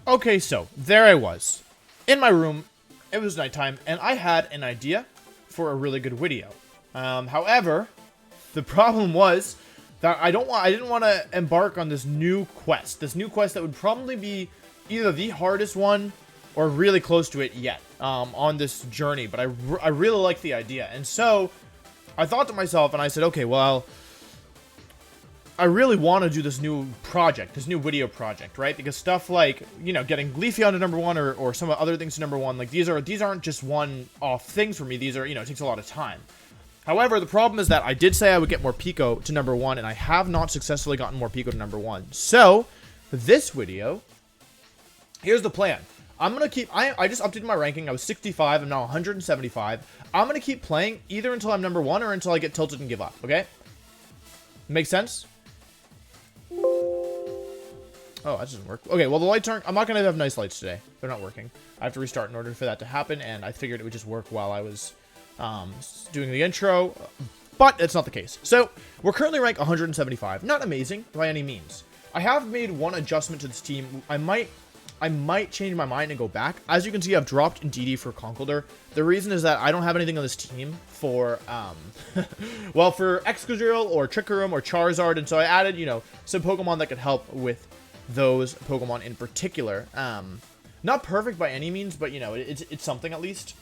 Okay, so there I was in my room. It was nighttime, and I had an idea for a really good video. However, the problem was that I didn't want to embark on this new quest. This new quest that would probably be either the hardest one or really close to it yet on this journey. But I really like the idea, and so I thought to myself, and I said, okay, well, I really want to do this new project, this new video project, right? Because stuff like, you know, getting Leafy onto #1 or some other things to #1, like these aren't just one-off things for me. These are, you know, it takes a lot of time. However, the problem is that I did say I would get more Pico to #1, and I have not successfully gotten more Pico to #1. So, this video, here's the plan. I'm going to keep, I just updated my ranking. I was 65, I'm now 175. I'm going to keep playing either until I'm #1 or until I get tilted and give up, okay? Make sense? Oh, that doesn't work. Okay, well, the lights aren't... I'm not going to have nice lights today. They're not working. I have to restart in order for that to happen, and I figured it would just work while I was doing the intro, but it's not the case. So, we're currently ranked 175. Not amazing, by any means. I have made one adjustment to this team. I might change my mind and go back. As you can see, I've dropped Indeedee for Conkeldurr. The reason is that I don't have anything on this team for, well, for Excadrill or Trick Room or Charizard, and so I added, you know, some Pokemon that could help with those Pokemon in particular. Not perfect by any means, but, you know, it's something at least.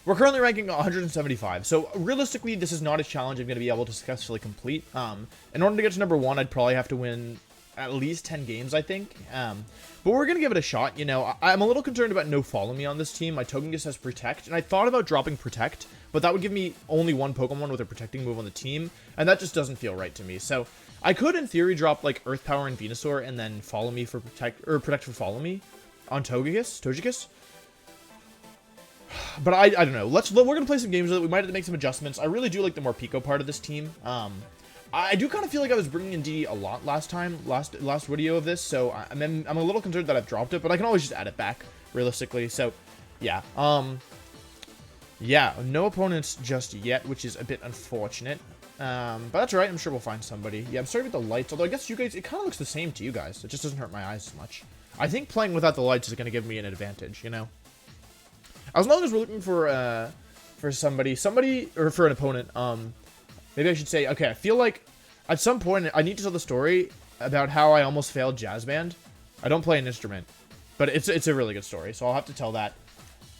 We're currently ranking 175, so realistically, this is not a challenge I'm going to be able to successfully complete. In order to get to #1, I'd probably have to win at least 10 games, I think. But we're going to give it a shot. You know, I'm a little concerned about no Follow Me on this team. My Togekiss has Protect, and I thought about dropping Protect, but that would give me only one Pokemon with a Protecting move on the team, and that just doesn't feel right to me. So I could, in theory, drop, like, Earth Power and Venusaur, and then Follow Me for Protect, or Protect for Follow Me on Togekiss. But I don't know. We're going to play some games with it. We might have to make some adjustments. I really do like the Morpeko part of this team. I do kind of feel like I was bringing in Indeedee a lot last video of this, so I'm a little concerned that I've dropped it, but I can always just add it back, realistically. So, yeah. Yeah, no opponents just yet, which is a bit unfortunate. But that's alright, I'm sure we'll find somebody. Yeah, I'm sorry about the lights, although I guess you guys, it kind of looks the same to you guys. It just doesn't hurt my eyes as much. I think playing without the lights is going to give me an advantage, you know? As long as we're looking for somebody, or for an opponent, maybe I should say, okay, I feel like at some point I need to tell the story about how I almost failed Jazz Band. I don't play an instrument, but it's a really good story, so I'll have to tell that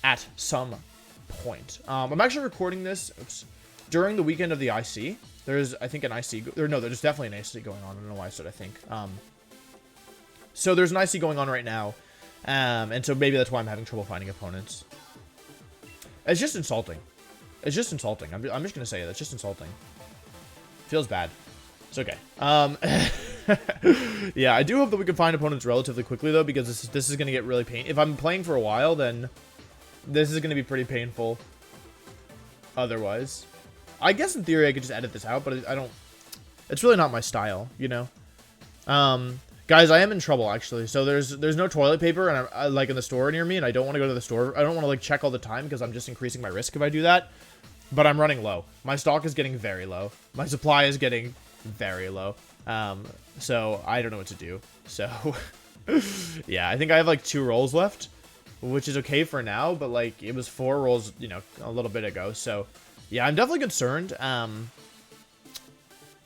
at some point. I'm actually recording this during the weekend of the IC. There's, I think, an IC, or no, there's definitely an IC going on. I don't know why I said I think. So there's an IC going on right now, and so maybe that's why I'm having trouble finding opponents. It's just insulting. It's just insulting. I'm just gonna say it. It's just insulting. Feels bad. It's okay. Yeah, I do hope that we can find opponents relatively quickly though, because this is gonna get really painful. If I'm playing for a while, then this is gonna be pretty painful. Otherwise, I guess in theory I could just edit this out, but I don't. It's really not my style, you know. Guys, I am in trouble actually. So there's no toilet paper, and I'm like in the store near me, and I don't want to go to the store. I don't want to like check all the time because I'm just increasing my risk if I do that. But I'm running low. My stock is getting very low. My supply is getting very low. So I don't know what to do. So yeah, I think I have like 2 rolls left, which is okay for now. But like it was 4 rolls, you know, a little bit ago. So yeah, I'm definitely concerned.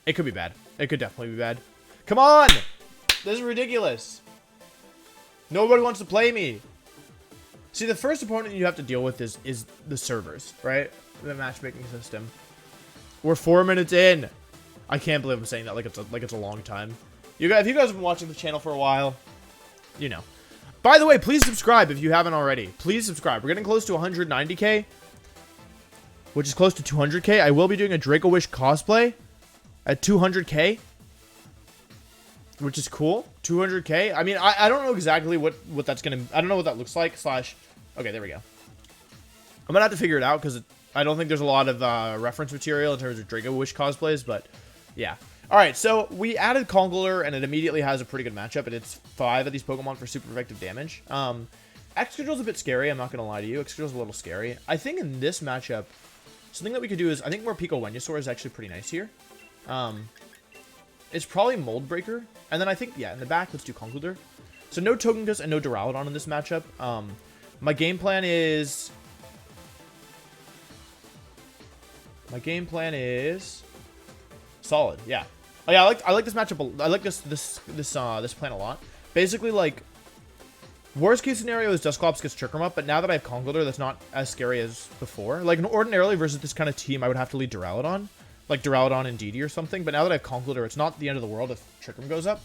It could be bad. It could definitely be bad. Come on! This is ridiculous. Nobody wants to play me. See, the first opponent you have to deal with is the servers, right? The matchmaking system. We're 4 minutes in. I can't believe I'm saying that like it's a long time. You guys, if you guys have been watching the channel for a while, you know. By the way, please subscribe if you haven't already. Please subscribe. We're getting close to 190k, which is close to 200k. I will be doing a Draco Wish cosplay at 200k. Which is cool. 200k. I mean, I don't know exactly what that's gonna. I don't know what that looks like. Okay, there we go. I'm gonna have to figure it out because I don't think there's a lot of reference material in terms of Draco Wish cosplays. But yeah. All right. So we added Conkeldurr, and it immediately has a pretty good matchup. And it's 5 of these Pokemon for super effective damage. Excadrill's a bit scary. I'm not gonna lie to you. Excadrill's a little scary. I think in this matchup, something that we could do is I think Morpeko Venusaur is actually pretty nice here. It's probably Mold Breaker. And then I think, yeah, in the back, let's do Conkeldurr. So no Togekiss and no Duraludon in this matchup. My game plan is... solid, yeah. Oh yeah, I like this matchup. I like this plan a lot. Basically, like, worst case scenario is Dusclops gets Trick Room up, but now that I have Conkeldurr, that's not as scary as before. Like, ordinarily versus this kind of team, I would have to lead Duraludon, like Duraludon and Indeedee or something. But now that I have Conkeldurr, it's not the end of the world if Trick Room goes up.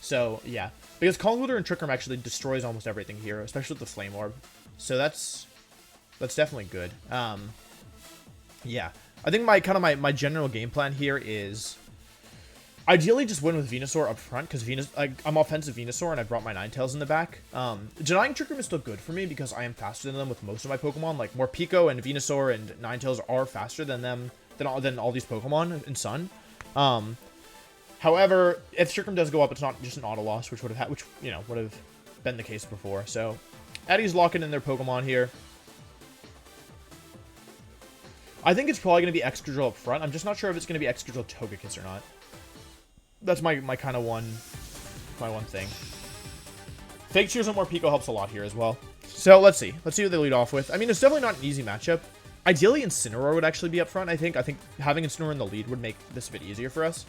So yeah, because Conkeldurr and Trick Room actually destroys almost everything here, especially with the Flame Orb. So that's definitely good. Yeah, I think my general game plan here is ideally just win with Venusaur up front, because I'm offensive Venusaur and I brought my Ninetales in the back. Denying Trick Room is still good for me because I am faster than them with most of my Pokemon. Like, Morpeko and Venusaur and Ninetales are faster than them than all these Pokemon in Sun. However, if Trick Room does go up, it's not just an auto loss, which would have been the case before. So Eddie's locking in their Pokemon here. I think it's probably going to be Excadrill up front. I'm just not sure if it's going to be Excadrill Togekiss or not. That's my kind of one thing. Fake Tears on Morpeko helps a lot here as well. So let's see. Let's see what they lead off with. I mean, it's definitely not an easy matchup. Ideally, Incineroar would actually be up front, I think. I think having Incineroar in the lead would make this a bit easier for us.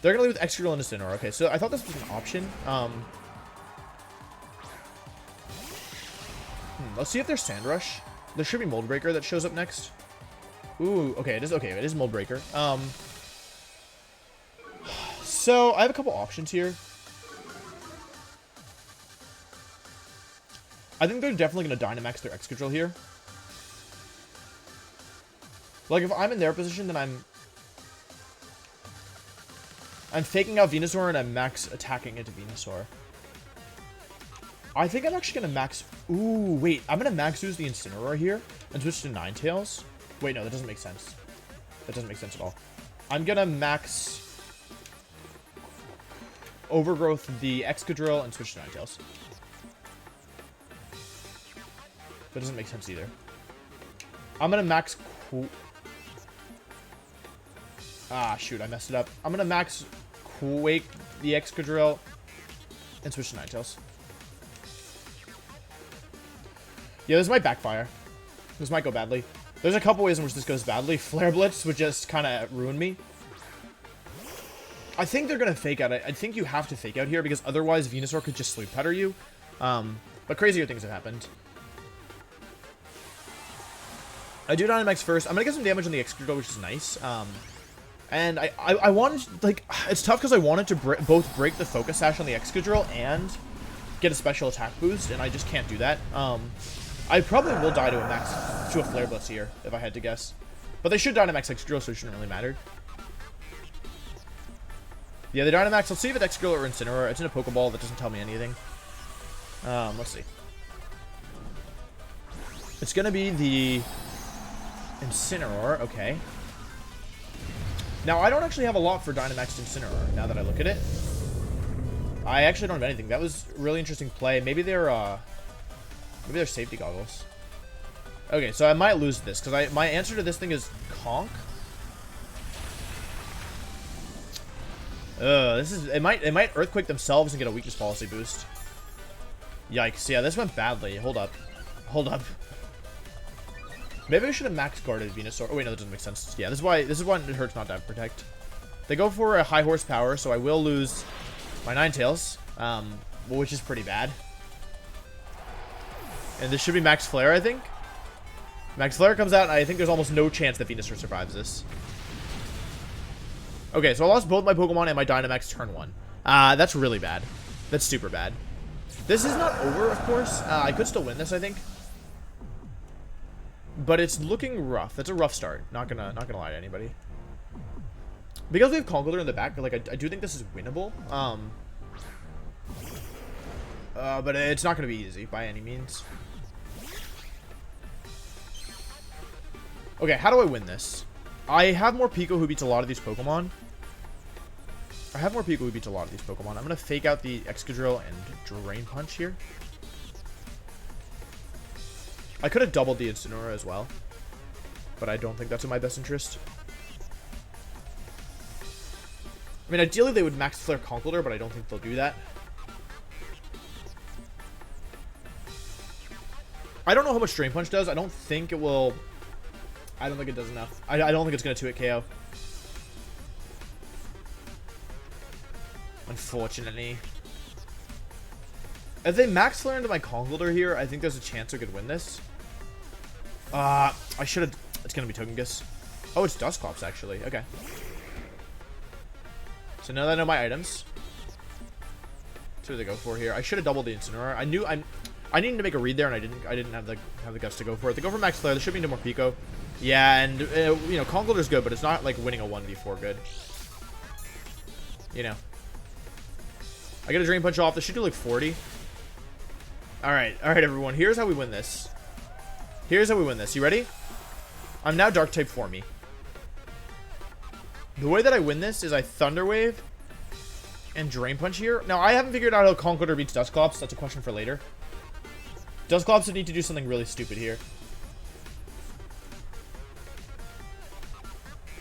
They're going to lead with Excadrill and Incineroar. Okay, so I thought this was an option. Let's see if there's Sand Rush. There should be Mold Breaker that shows up next. Ooh, okay, it is Mold Breaker. So I have a couple options here. I think they're definitely going to Dynamax their Excadrill here. Like, if I'm in their position, then I'm faking out Venusaur and I'm max attacking into Venusaur. I think I'm actually going to max... Ooh, wait. I'm going to max use the Incineroar here and switch to Ninetales. Wait, no, that doesn't make sense. That doesn't make sense at all. I'm going to max Overgrowth the Excadrill and switch to Ninetales. That doesn't make sense either. I'm going to max... Ah, shoot, I messed it up. I'm going to max Quake the Excadrill and switch to Ninetales. Yeah, this might backfire. This might go badly. There's a couple ways in which this goes badly. Flare Blitz would just kind of ruin me. I think they're going to fake out. I think you have to fake out here because otherwise Venusaur could just Sleep Powder you. But crazier things have happened. I do Dynamax first. I'm going to get some damage on the Excadrill, which is nice. And I wanted, like, it's tough because I wanted to both break the Focus Sash on the Excadrill and get a special attack boost, and I just can't do that. I probably will die to a Flare Blitz here, if I had to guess. But they should Dynamax Excadrill, so it shouldn't really matter. Yeah, the Dynamax. Let's see if it's Excadrill or Incineroar. It's in a Pokeball that doesn't tell me anything. Let's see. It's going to be the Incineroar. Okay. Now, I don't actually have a lot for Dynamax Incineroar, now that I look at it. I actually don't have anything. That was a really interesting play. Maybe they're safety goggles. Okay, so I might lose this, because my answer to this thing is Conk. It might Earthquake themselves and get a weakness policy boost. Yikes, yeah, this went badly. Hold up. Maybe I should have max guarded Venusaur. Oh wait, no, that doesn't make sense. Yeah, this is why it hurts not to have Protect. They go for a high horsepower, so I will lose my Ninetales, which is pretty bad. And this should be Max Flare, I think. Max Flare comes out, and I think there's almost no chance that Venusaur survives this. Okay, so I lost both my Pokemon and my Dynamax turn 1. That's really bad. That's super bad. This is not over, of course. I could still win this, I think. But it's looking rough. That's a rough start. Not gonna lie to anybody. Because we have Conkeldurr in the back, like I do think this is winnable. But it's not gonna be easy by any means. Okay, how do I win this? I have Morpeko who beats a lot of these Pokemon. I'm gonna fake out the Excadrill and Drain Punch here. I could have doubled the Incineroar as well, but I don't think that's in my best interest. I mean, ideally they would Max Flare Conkeldurr, but I don't think they'll do that. I don't know how much Drain Punch does. I don't think it will... I don't think it does enough. I don't think it's going to 2-hit KO. Unfortunately. If they max flare into my Conkeldurr here, I think there's a chance I could win this. I should have... It's going to be Togekiss. Oh, it's Dusclops, actually. Okay. So now that I know my items. That's what they go for here. I should have doubled the Incineroar. I needed to make a read there, and I didn't have the guts to go for it. They go for Max Flare. There should be no more Pico. Yeah, and you know, Conkeldurr's good, but it's not like winning a 1v4 good. You know. I get a Drain Punch off. This should do like 40. All right, everyone. Here's how we win this. Here's how we win this. You ready? I'm now Dark type for me. The way that I win this is I Thunder Wave and Drain Punch here. Now, I haven't figured out how Conkeldurr beats Dusclops. That's a question for later. Dusclops would need to do something really stupid here.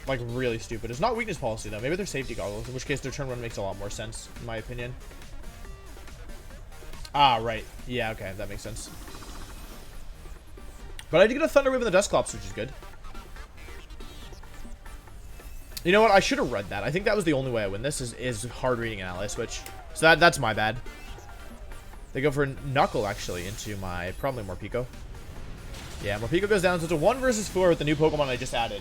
Like, really stupid. It's not weakness policy, though. Maybe they're safety goggles, in which case their turn 1 makes a lot more sense, in my opinion. Ah, right. Yeah, okay. That makes sense. But I did get a Thunder Wave in the Dusclops, which is good. You know what? I should have read that. I think that was the only way I win this, is hard reading an ally switch. So that's my bad. They go for Knuckle, actually, into my... Probably more Pico. Yeah, more Pico goes down. So it's a 1 versus 4 with the new Pokemon I just added.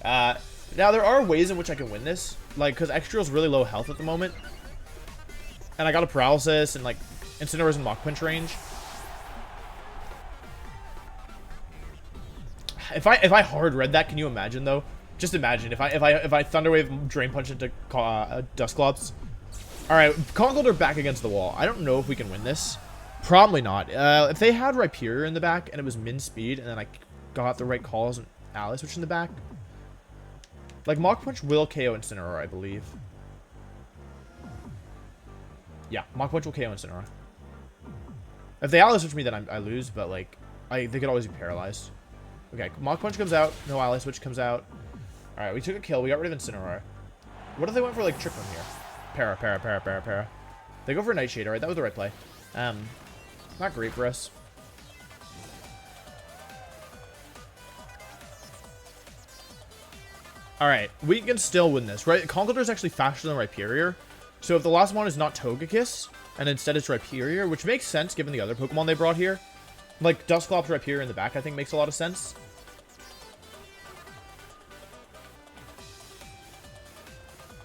Now, there are ways in which I can win this. Like, because Excadrill's really low health at the moment. And I got a Paralysis and, like, Incineroar's in Mach Punch range. If I hard read that, can you imagine, though? Just imagine. If I Thunder Wave Drain Punch into Dusclops. Alright, Conkeldurr back against the wall. I don't know if we can win this. Probably not. If they had Rhyperior in the back and it was min speed and then I got the right calls and ally switch in the back. Like, Mach Punch will KO Incineroar, I believe. Yeah, Mach Punch will KO Incineroar. If they ally switch me, then I lose, but, like, they could always be paralyzed. Okay, Mach Punch comes out. No ally switch comes out. Alright, we took a kill. We got rid of Incineroar. What if they went for, like, Trick Room here? Para. They go for Nightshade. Alright, that was the right play. Not great for us. Alright, we can still win this, right? Conkeldurr is actually faster than Rhyperior. So if the last one is not Togekiss, and instead it's Rhyperior, which makes sense given the other Pokemon they brought here. Like, Dusclops, Rhyperior in the back, I think makes a lot of sense.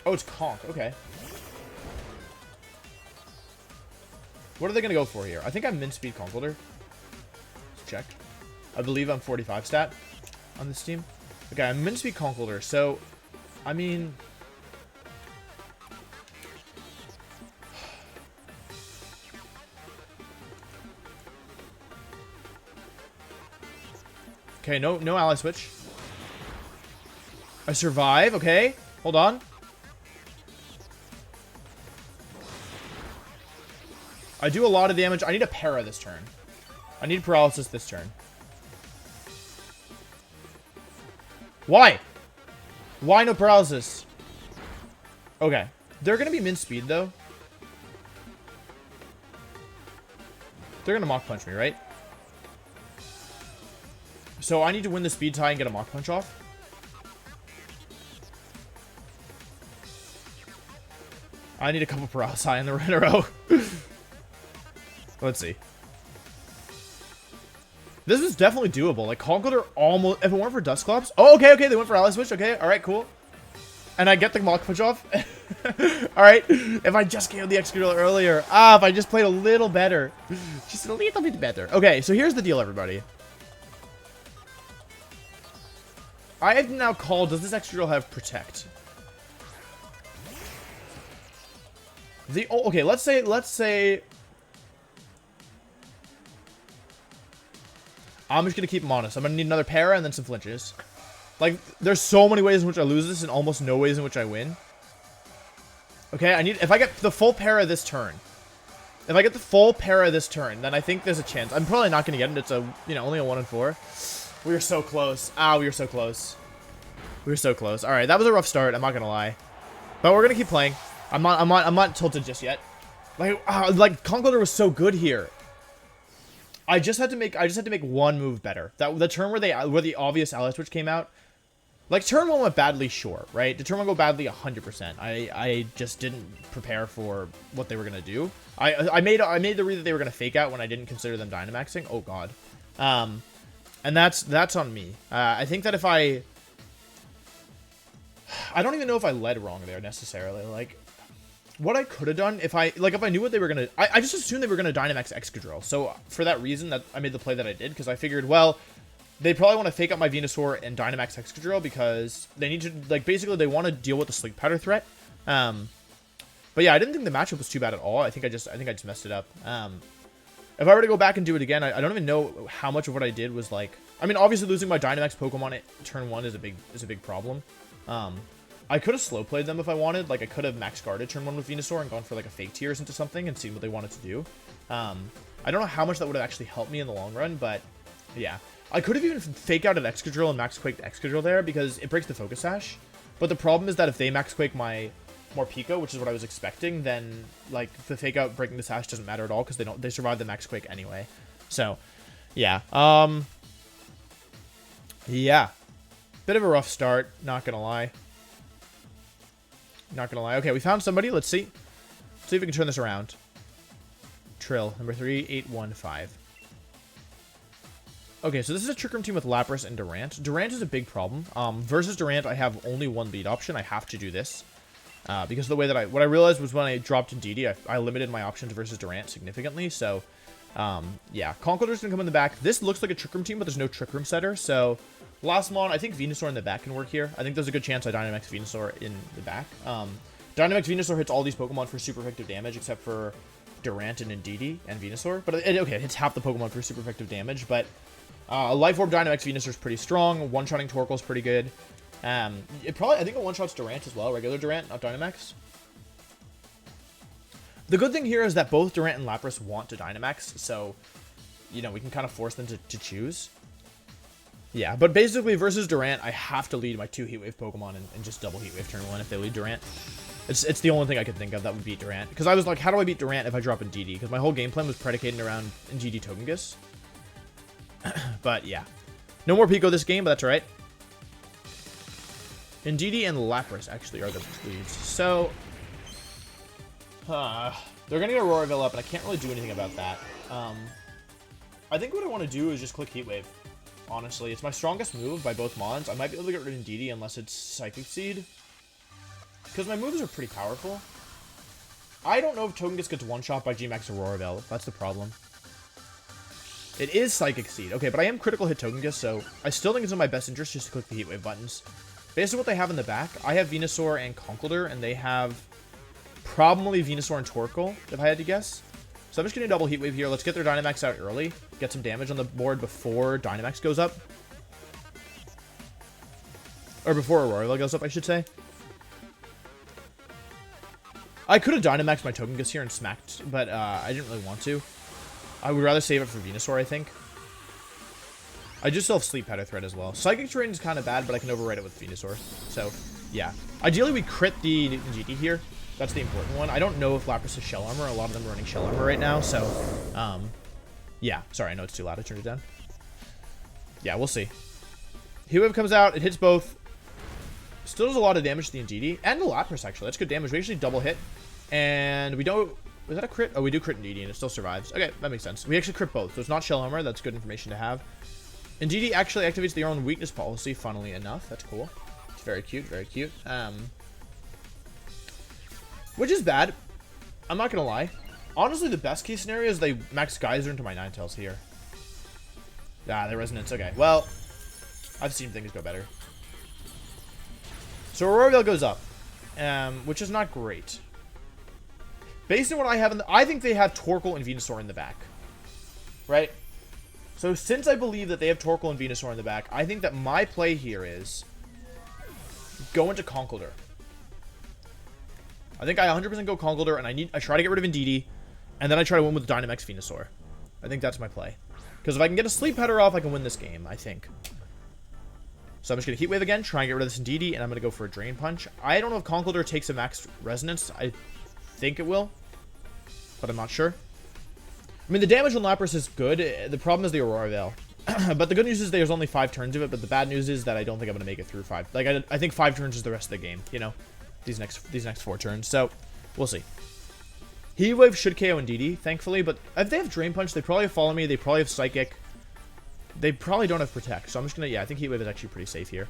Oh, it's Conk. Okay. What are they going to go for here? I think I'm min-speed Conkeldurr. Let's check. I believe I'm 45 stat on this team. Okay, I'm min-speed Conkeldurr, so... I mean... Okay, no ally switch. I survive, okay. Hold on. I do a lot of damage. I need a para this turn. I need paralysis this turn. Why? Why no paralysis? Okay. They're going to be min speed, though. They're going to Mach Punch me, right? So I need to win the speed tie and get a Mach Punch off. I need a couple paralysis in a row. Let's see. This is definitely doable. Like, Conkeldurr almost... If it weren't for Dusclops... Oh, okay. They went for ally switch. Okay, alright, cool. And I get the Mach Punch off. Alright. If I just KO'd the Excadrill earlier. If I just played a little better. Just a little bit better. Okay, so here's the deal, everybody. I have now called... Does this Excadrill have Protect? Okay, let's say... I'm just going to keep him honest. I'm going to need another para and then some flinches. Like, there's so many ways in which I lose this and almost no ways in which I win. Okay, if I get the full para this turn. If I get the full para this turn, then I think there's a chance. I'm probably not going to get it. It's only a 1 in 4. We were so close. We were so close. We were so close. All right, that was a rough start. I'm not going to lie. But we're going to keep playing. I'm not tilted just yet. Like Conkeldurr was so good here. I just had to make one move better. That the turn where the obvious ally switch came out. Like, turn 1 went badly, sure, right? Did turn 1 go badly? 100%. I just didn't prepare for what they were going to do. I made the read that they were going to fake out when I didn't consider them Dynamaxing. Oh, God. And that's on me. I think that if I don't even know if I led wrong there, necessarily. Like, what I could have done, if I knew what they were going to... I just assumed they were going to Dynamax Excadrill. So, for that reason, that I made the play that I did, because I figured, well... They probably want to fake out my Venusaur and Dynamax Excadrill because they need to, like, basically they want to deal with the Sleep Powder threat. But yeah, I didn't think the matchup was too bad at all. I think I just messed it up. If I were to go back and do it again, I don't even know how much of what I did was like. I mean, obviously losing my Dynamax Pokemon at turn 1 is a big problem. I could have slow played them if I wanted. Like, I could have max guarded turn 1 with Venusaur and gone for like a fake Tears into something and seen what they wanted to do. I don't know how much that would have actually helped me in the long run, but yeah. I could have even fake out an Excadrill and Max Quake Excadrill there because it breaks the Focus Sash. But the problem is that if they Max Quake my Morpeko, which is what I was expecting, then like the fake out breaking the Sash doesn't matter at all because they survive the Max Quake anyway. So, yeah. Yeah. Bit of a rough start, not gonna lie. Not gonna lie. Okay, we found somebody. Let's see. Let's see if we can turn this around. Trill, number 3815. Okay, so this is a Trick Room team with Lapras and Durant. Durant is a big problem. Versus Durant, I have only one lead option. I have to do this. Because of the way that what I realized was when I dropped Indeedee, I limited my options versus Durant significantly. So, yeah. Conkeldurr's going to come in the back. This looks like a Trick Room team, but there's no Trick Room setter. So, last mon, I think Venusaur in the back can work here. I think there's a good chance I Dynamax Venusaur in the back. Dynamax Venusaur hits all these Pokemon for super effective damage, except for Durant and Indeedee and Venusaur. But, okay, it hits half the Pokemon for super effective damage, but... Life Orb Dynamax Venusaur is pretty strong. One-shotting Torkoal is pretty good. I think it one-shots Durant as well. Regular Durant, not Dynamax. The good thing here is that both Durant and Lapras want to Dynamax, so, you know, we can kind of force them to choose. Yeah, but basically versus Durant, I have to lead my 2 Heat Wave Pokemon and just double Heat Wave turn 1 if they lead Durant. It's the only thing I could think of that would beat Durant. Because I was like, how do I beat Durant if I drop Indeedee? Because my whole game plan was predicated around Indeedee Togekiss. But, yeah. No more Pico this game, but that's alright. Indeedee and Lapras, actually, are the leads. So, they're going to get Auroraville up, and I can't really do anything about that. I think what I want to do is just click Heat Wave. Honestly, it's my strongest move by both mons. I might be able to get rid of Indeedee unless it's Psychic Seed. Because my moves are pretty powerful. I don't know if Togekiss gets one-shot by G-Max Auroraville. That's the problem. It is Psychic Seed. Okay, but I am critical hit Togekiss, so I still think it's in my best interest just to click the Heat Wave buttons. Based on what they have in the back, I have Venusaur and Conkeldurr, and they have probably Venusaur and Torkoal, if I had to guess. So I'm just going to double Heat Wave here. Let's get their Dynamax out early. Get some damage on the board before Dynamax goes up. Or before Auroraville goes up, I should say. I could have Dynamaxed my Togekiss here and smacked, but I didn't really want to. I would rather save it for Venusaur, I think. I do still have Sleep Powder Threat as well. Psychic Terrain is kind of bad, but I can override it with Venusaur. So, yeah. Ideally, we crit the Indeedee here. That's the important one. I don't know if Lapras has Shell Armor. A lot of them are running Shell Armor right now, so... yeah. Sorry, I know it's too loud. I turned it down. Yeah, we'll see. Heat Wave comes out. It hits both. Still does a lot of damage to the Indeedee. And the Lapras, actually. That's good damage. We actually double hit. And we don't... Was that a crit? Oh, we do crit Indeedee, and it still survives. Okay, that makes sense. We actually crit both, so it's not Shell Armor. That's good information to have. Indeedee actually activates their own weakness policy, funnily enough. That's cool. It's very cute, very cute. Which is bad. I'm not gonna lie. Honestly, the best case scenario is they max Geyser into my Ninetales here. Ah, the Resonance. Okay, well, I've seen things go better. So Auroraville goes up, which is not great. Based on what I have I think they have Torkoal and Venusaur in the back. Right? So since I believe that they have Torkoal and Venusaur in the back, I think that my play here is go into Conkeldurr. I think I 100% go Conkeldurr, and I try to get rid of Indeedee, and then I try to win with Dynamax Venusaur. I think that's my play. Because if I can get a Sleep Powder off, I can win this game, I think. So I'm just going to Heat Wave again, try and get rid of this Indeedee, and I'm going to go for a Drain Punch. I don't know if Conkeldurr takes a max Resonance. I think it will, but I'm not sure. I mean, the damage on Lapras is good. The problem is the Aurora Veil. But the good news is there's only 5 turns of it, but the bad news is that I don't think I'm going to make it through 5. Like, I think 5 turns is the rest of the game, you know? These next 4 turns. So, we'll see. Heat Wave should KO Indeedee, thankfully, but if they have Drain Punch, they probably follow me. They probably have Psychic. They probably don't have Protect, so I'm just going to... Yeah, I think Heat Wave is actually pretty safe here.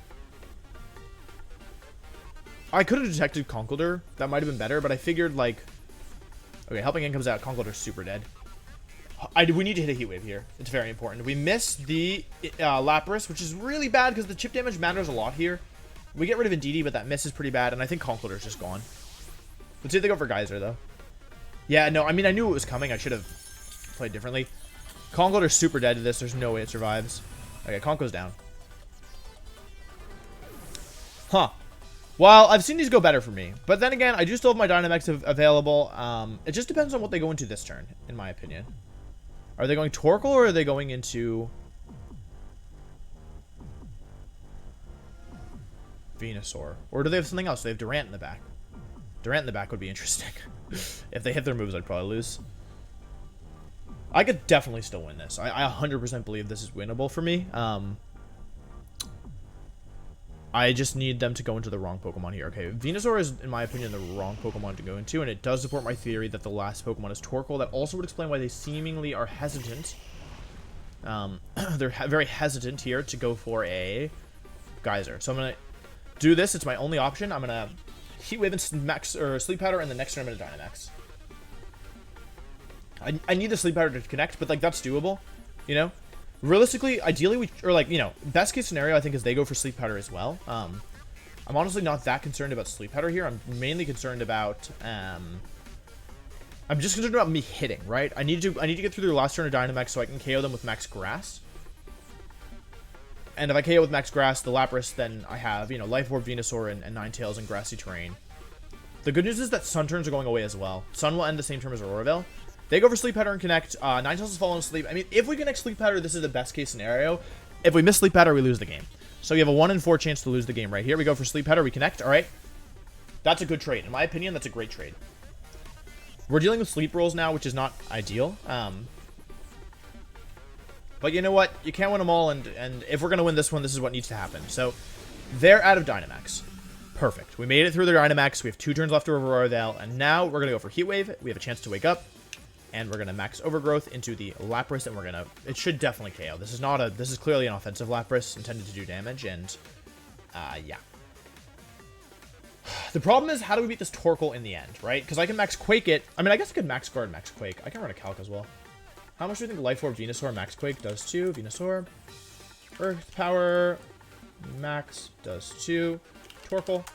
I could have detected Conkeldurr. That might have been better, but I figured, like... Okay, Helping Hand comes out. Conkeldurr's super dead. We need to hit a Heat Wave here. It's very important. We missed the Lapras, which is really bad because the chip damage matters a lot here. We get rid of Indeedee, but that miss is pretty bad, and I think Conkeldurr's just gone. Let's see if they go for Geyser, though. Yeah, no, I mean, I knew it was coming. I should have played differently. Conkeldurr's super dead to this. There's no way it survives. Okay, Conk goes down. Huh. Well, I've seen these go better for me. But then again, I do still have my Dynamax available. It just depends on what they go into this turn, in my opinion. Are they going Torkoal or are they going into... Venusaur? Or do they have something else? They have Durant in the back. Durant in the back would be interesting. If they hit their moves, I'd probably lose. I could definitely still win this. I 100% believe this is winnable for me. I just need them to go into the wrong Pokemon here. Okay, Venusaur is, in my opinion, the wrong Pokemon to go into, and it does support my theory that the last Pokemon is Torkoal. That also would explain why they seemingly are hesitant. They're very hesitant here to go for a Geyser. So I'm going to do this. It's my only option. I'm going to Heat Wave and Max, or Sleep Powder, and the next turn I'm going to Dynamax. I need the Sleep Powder to connect, but, like, that's doable, you know? Realistically, ideally, best case scenario, I think, is they go for Sleep Powder as well. I'm honestly not that concerned about Sleep Powder here. I'm mainly concerned about, I'm just concerned about me hitting, right? I need to get through their last turn of Dynamax so I can KO them with Max Grass. And if I KO with Max Grass, the Lapras, then I have, Life Orb, Venusaur, and Ninetales and Grassy Terrain. The good news is that Sun turns are going away as well. Sun will end the same turn as Aurora Veil. They go for Sleep Powder and connect. Ninetales is falling asleep. I mean, if we connect Sleep Powder, this is the best case scenario. If we miss Sleep Powder, we lose the game. So you have a 1 in 4 chance to lose the game right here. We go for Sleep Powder, we connect. All right. That's a good trade. In my opinion, that's a great trade. We're dealing with sleep rolls now, which is not ideal. But you know what? You can't win them all, and if we're going to win this one, this is what needs to happen. So they're out of Dynamax. Perfect. We made it through their Dynamax. We have 2 turns left to Aurora Veil, and now we're going to go for Heat Wave. We have a chance to wake up. And we're going to max Overgrowth into the Lapras, and we're going to... It should definitely KO. This is clearly an offensive Lapras intended to do damage, and... yeah. The problem is, how do we beat this Torkoal in the end, right? Because I can max Quake it. I mean, I guess I could max Guard, max Quake. I can run a Calc as well. How much do you think Life Orb Venusaur max Quake does to? Venusaur. Earth Power. Max does to. Torkoal.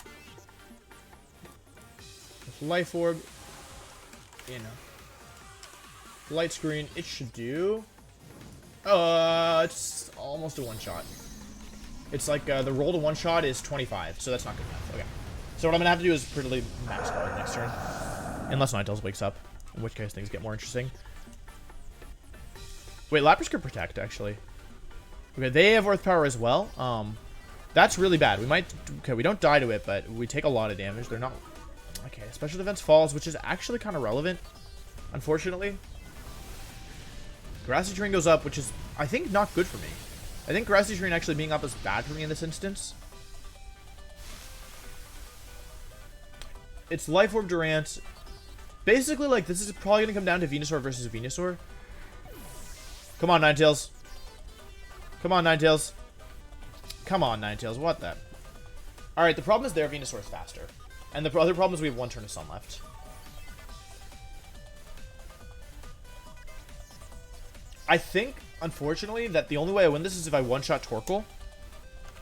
With Life Orb. Light Screen, it should do... it's almost a one-shot. It's like, the roll to one-shot is 25, so that's not good enough. Okay. So what I'm gonna have to do is pretty max guard next turn. Unless Ninetales wakes up, in which case things get more interesting. Wait, Lapras could protect, actually. Okay, they have Earth Power as well. That's really bad. We might... Okay, we don't die to it, but we take a lot of damage. They're not... Okay, Special Defense falls, which is actually kind of relevant, unfortunately. Grassy Terrain goes up, which is, I think, not good for me. I think Grassy Terrain actually being up is bad for me in this instance. It's Life Orb Durant. Basically, like, this is probably going to come down to Venusaur versus Venusaur. Come on, Ninetales. Come on, Ninetales. Come on, Ninetales. What the? Alright, the problem is their Venusaur is faster. And the other problem is we have 1 turn of Sun left. I think, unfortunately, that the only way I win this is if I one-shot Torkoal.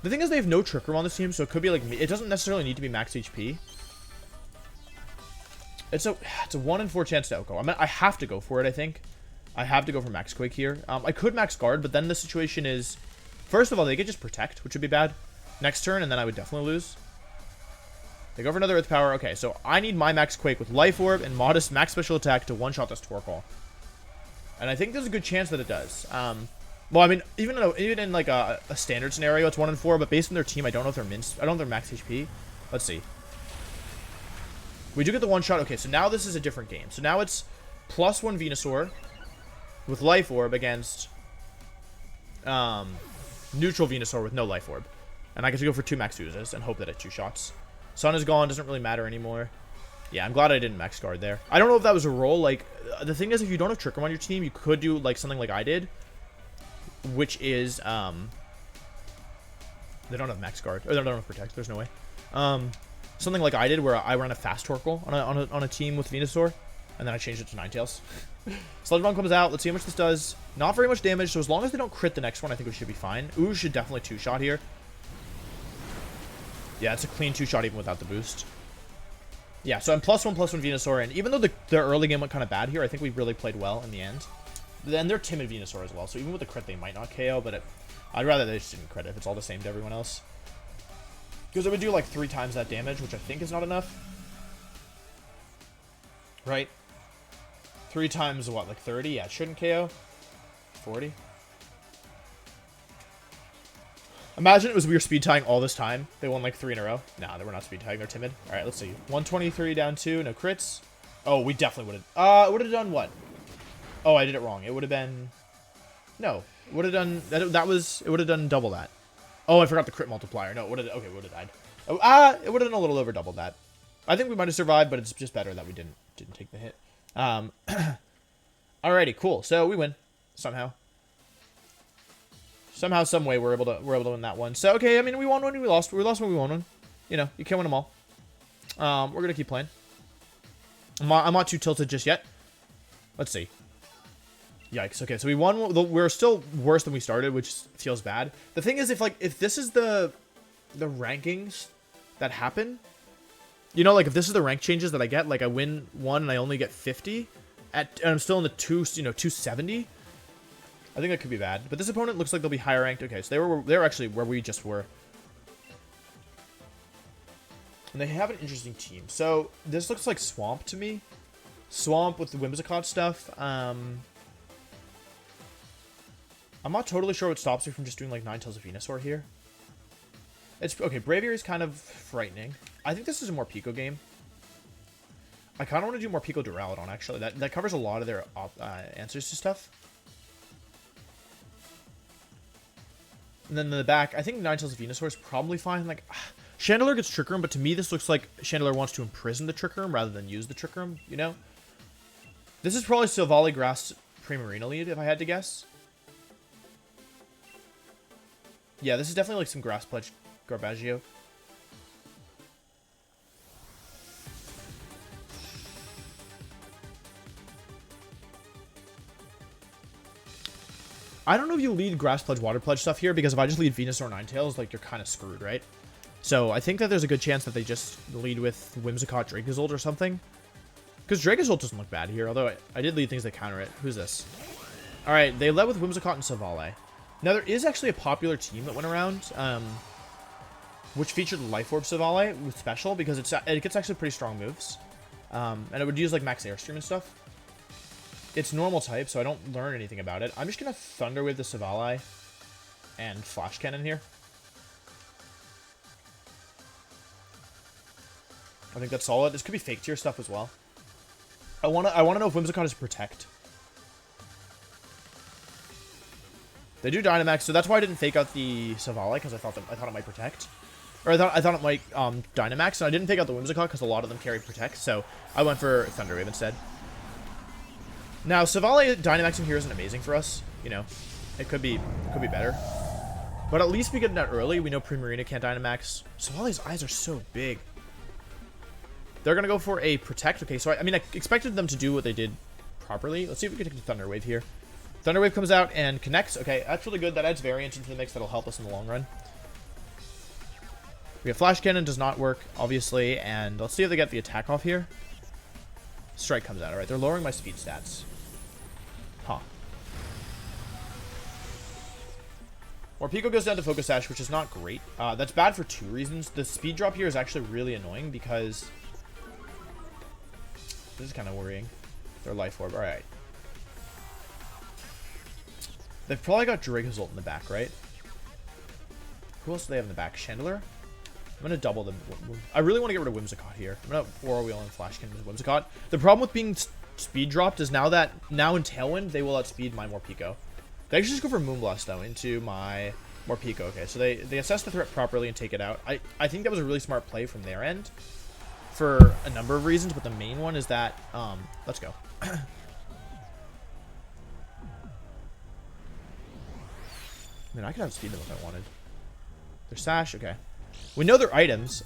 The thing is, they have no Trick Room on this team, so it could be like... It doesn't necessarily need to be max HP. It's a 1 in 4 chance to outgo. I have to go for it, I think. I have to go for Max Quake here. I could Max Guard, but then the situation is... First of all, they could just Protect, which would be bad. Next turn, and then I would definitely lose. They go for another Earth Power. Okay, so I need my Max Quake with Life Orb and modest Max Special Attack to one-shot this Torkoal. And I think there's a good chance that it does. Well, I mean, even in like a standard scenario, it's 1 in 4. But based on their team, I don't know if they're I don't know if they're max HP. Let's see. We do get the one shot. Okay, so now this is a different game. So now it's +1 Venusaur, with Life Orb against neutral Venusaur with no Life Orb. And I get to go for 2 max uses and hope that it 2-shots. Sun is gone, doesn't really matter anymore. Yeah, I'm glad I didn't max guard there. I don't know if that was a roll. Like, the thing is, if you don't have Trick Room on your team, you could do, like, something like I did. Which is, they don't have max guard. Or they don't have protect. There's no way. Something like I did where I run a fast Torkoal on a team with Venusaur. And then I changed it to Ninetales. Sludge Bomb comes out. Let's see how much this does. Not very much damage, so as long as they don't crit the next one, I think we should be fine. Ooh, should definitely 2-shot here. Yeah, it's a clean 2-shot even without the boost. Yeah, so I'm +1/+1 Venusaur, and even though the early game went kind of bad here, I think we really played well in the end. Then they're timid Venusaur as well, so even with the crit, they might not KO, but I'd rather they just didn't crit if it's all the same to everyone else. Because it would do like 3 times that damage, which I think is not enough. Right? 3 times what, like 30? Yeah, it shouldn't KO. 40? Imagine it was we were speed tying all this time. They won like 3 in a row. Nah, they were not speed tying. They're timid. All right, let's see. 123 down 2. No crits. Oh, we definitely would have. It would have done what? Oh, I did it wrong. It would have been. No, it would have done. That was. It would have done double that. Oh, I forgot the crit multiplier. No, it would have. Okay, it would have died. Oh, it would have done a little over double that. I think we might have survived, but it's just better that we didn't take the hit. Alrighty, cool. So we win somehow. Somehow, some way, we're able to win that one. So okay, I mean, we won one, we lost. We lost one, we won one. You know, you can't win them all. We're gonna keep playing. I'm not too tilted just yet. Let's see. Yikes. Okay, so we won. We're still worse than we started, which feels bad. The thing is, if this is the rankings that happen, you know, like if this is the rank changes that I get, like I win one and I only get 50, and I'm still in the 270. I think that could be bad. But this opponent looks like they'll be higher ranked. Okay, so they're actually where we just were. And they have an interesting team. So this looks like Swamp to me. Swamp with the Whimsicott stuff. I'm not totally sure what stops me from just doing like Ninetales of Venusaur here. It's okay. Braviary is kind of frightening. I think this is a more Pico game. I kind of want to do more Pico Duraludon actually. That covers a lot of their answers to stuff. And then in the back, I think Ninetales of Venusaur is probably fine. Like, Chandelure gets Trick Room, but to me this looks like Chandelure wants to imprison the Trick Room rather than use the Trick Room, you know? This is probably Silvally Grass Primarina lead, if I had to guess. Yeah, this is definitely like some Grass Pledge Garbaggio. I don't know if you lead Grass Pledge, Water Pledge stuff here, because if I just lead Venusaur Ninetales, like, you're kind of screwed, right? So I think that there's a good chance that they just lead with Whimsicott Dracozolt or something. Because Dracozolt doesn't look bad here, although I did lead things that counter it. Who's this? Alright, they led with Whimsicott and Silvally. Now, there is actually a popular team that went around, which featured Life Orb Silvally with Special, because it gets actually pretty strong moves. And it would use, like, Max Airstream and stuff. It's normal type, so I don't learn anything about it. I'm just going to Thunder Wave the Silvally and Flash Cannon here. I think that's solid. This could be fake tier stuff as well. I want to know if Whimsicott is Protect. They do Dynamax, so that's why I didn't fake out the Silvally, because I thought it might Protect. Or I thought it might Dynamax, and I didn't fake out the Whimsicott because a lot of them carry Protect, so I went for Thunder Wave instead. Now, Silvally Dynamaxing here isn't amazing for us. You know, it could be better. But at least we get that early. We know Primarina can't Dynamax. Silvally's eyes are so big. They're going to go for a Protect. Okay, so I mean, I expected them to do what they did properly. Let's see if we can take the Thunder Wave here. Thunder Wave comes out and connects. Okay, that's really good. That adds variance into the mix. That'll help us in the long run. We have Flash Cannon. Does not work, obviously. And let's see if they get the attack off here. Strike comes out. All right, they're lowering my speed stats. Huh. Morpeko goes down to Focus Sash, which is not great. That's bad for 2 reasons. The speed drop here is actually really annoying because... This is kind of worrying. Their Life Orb. Alright. They've probably got Dracozolt in the back, right? Who else do they have in the back? Chandelure? I'm going to double them. I really want to get rid of Whimsicott here. I'm going to Aura Wheel and Flash Cannon with Whimsicott. The problem with being speed dropped is now in Tailwind, they will outspeed my Morpeko. They actually just go for Moonblast, though, into my Morpeko. Okay, so they assess the threat properly and take it out. I think that was a really smart play from their end for a number of reasons, but the main one is that, let's go. I mean, I could outspeed them if I wanted. Their Sash, okay. We know their items.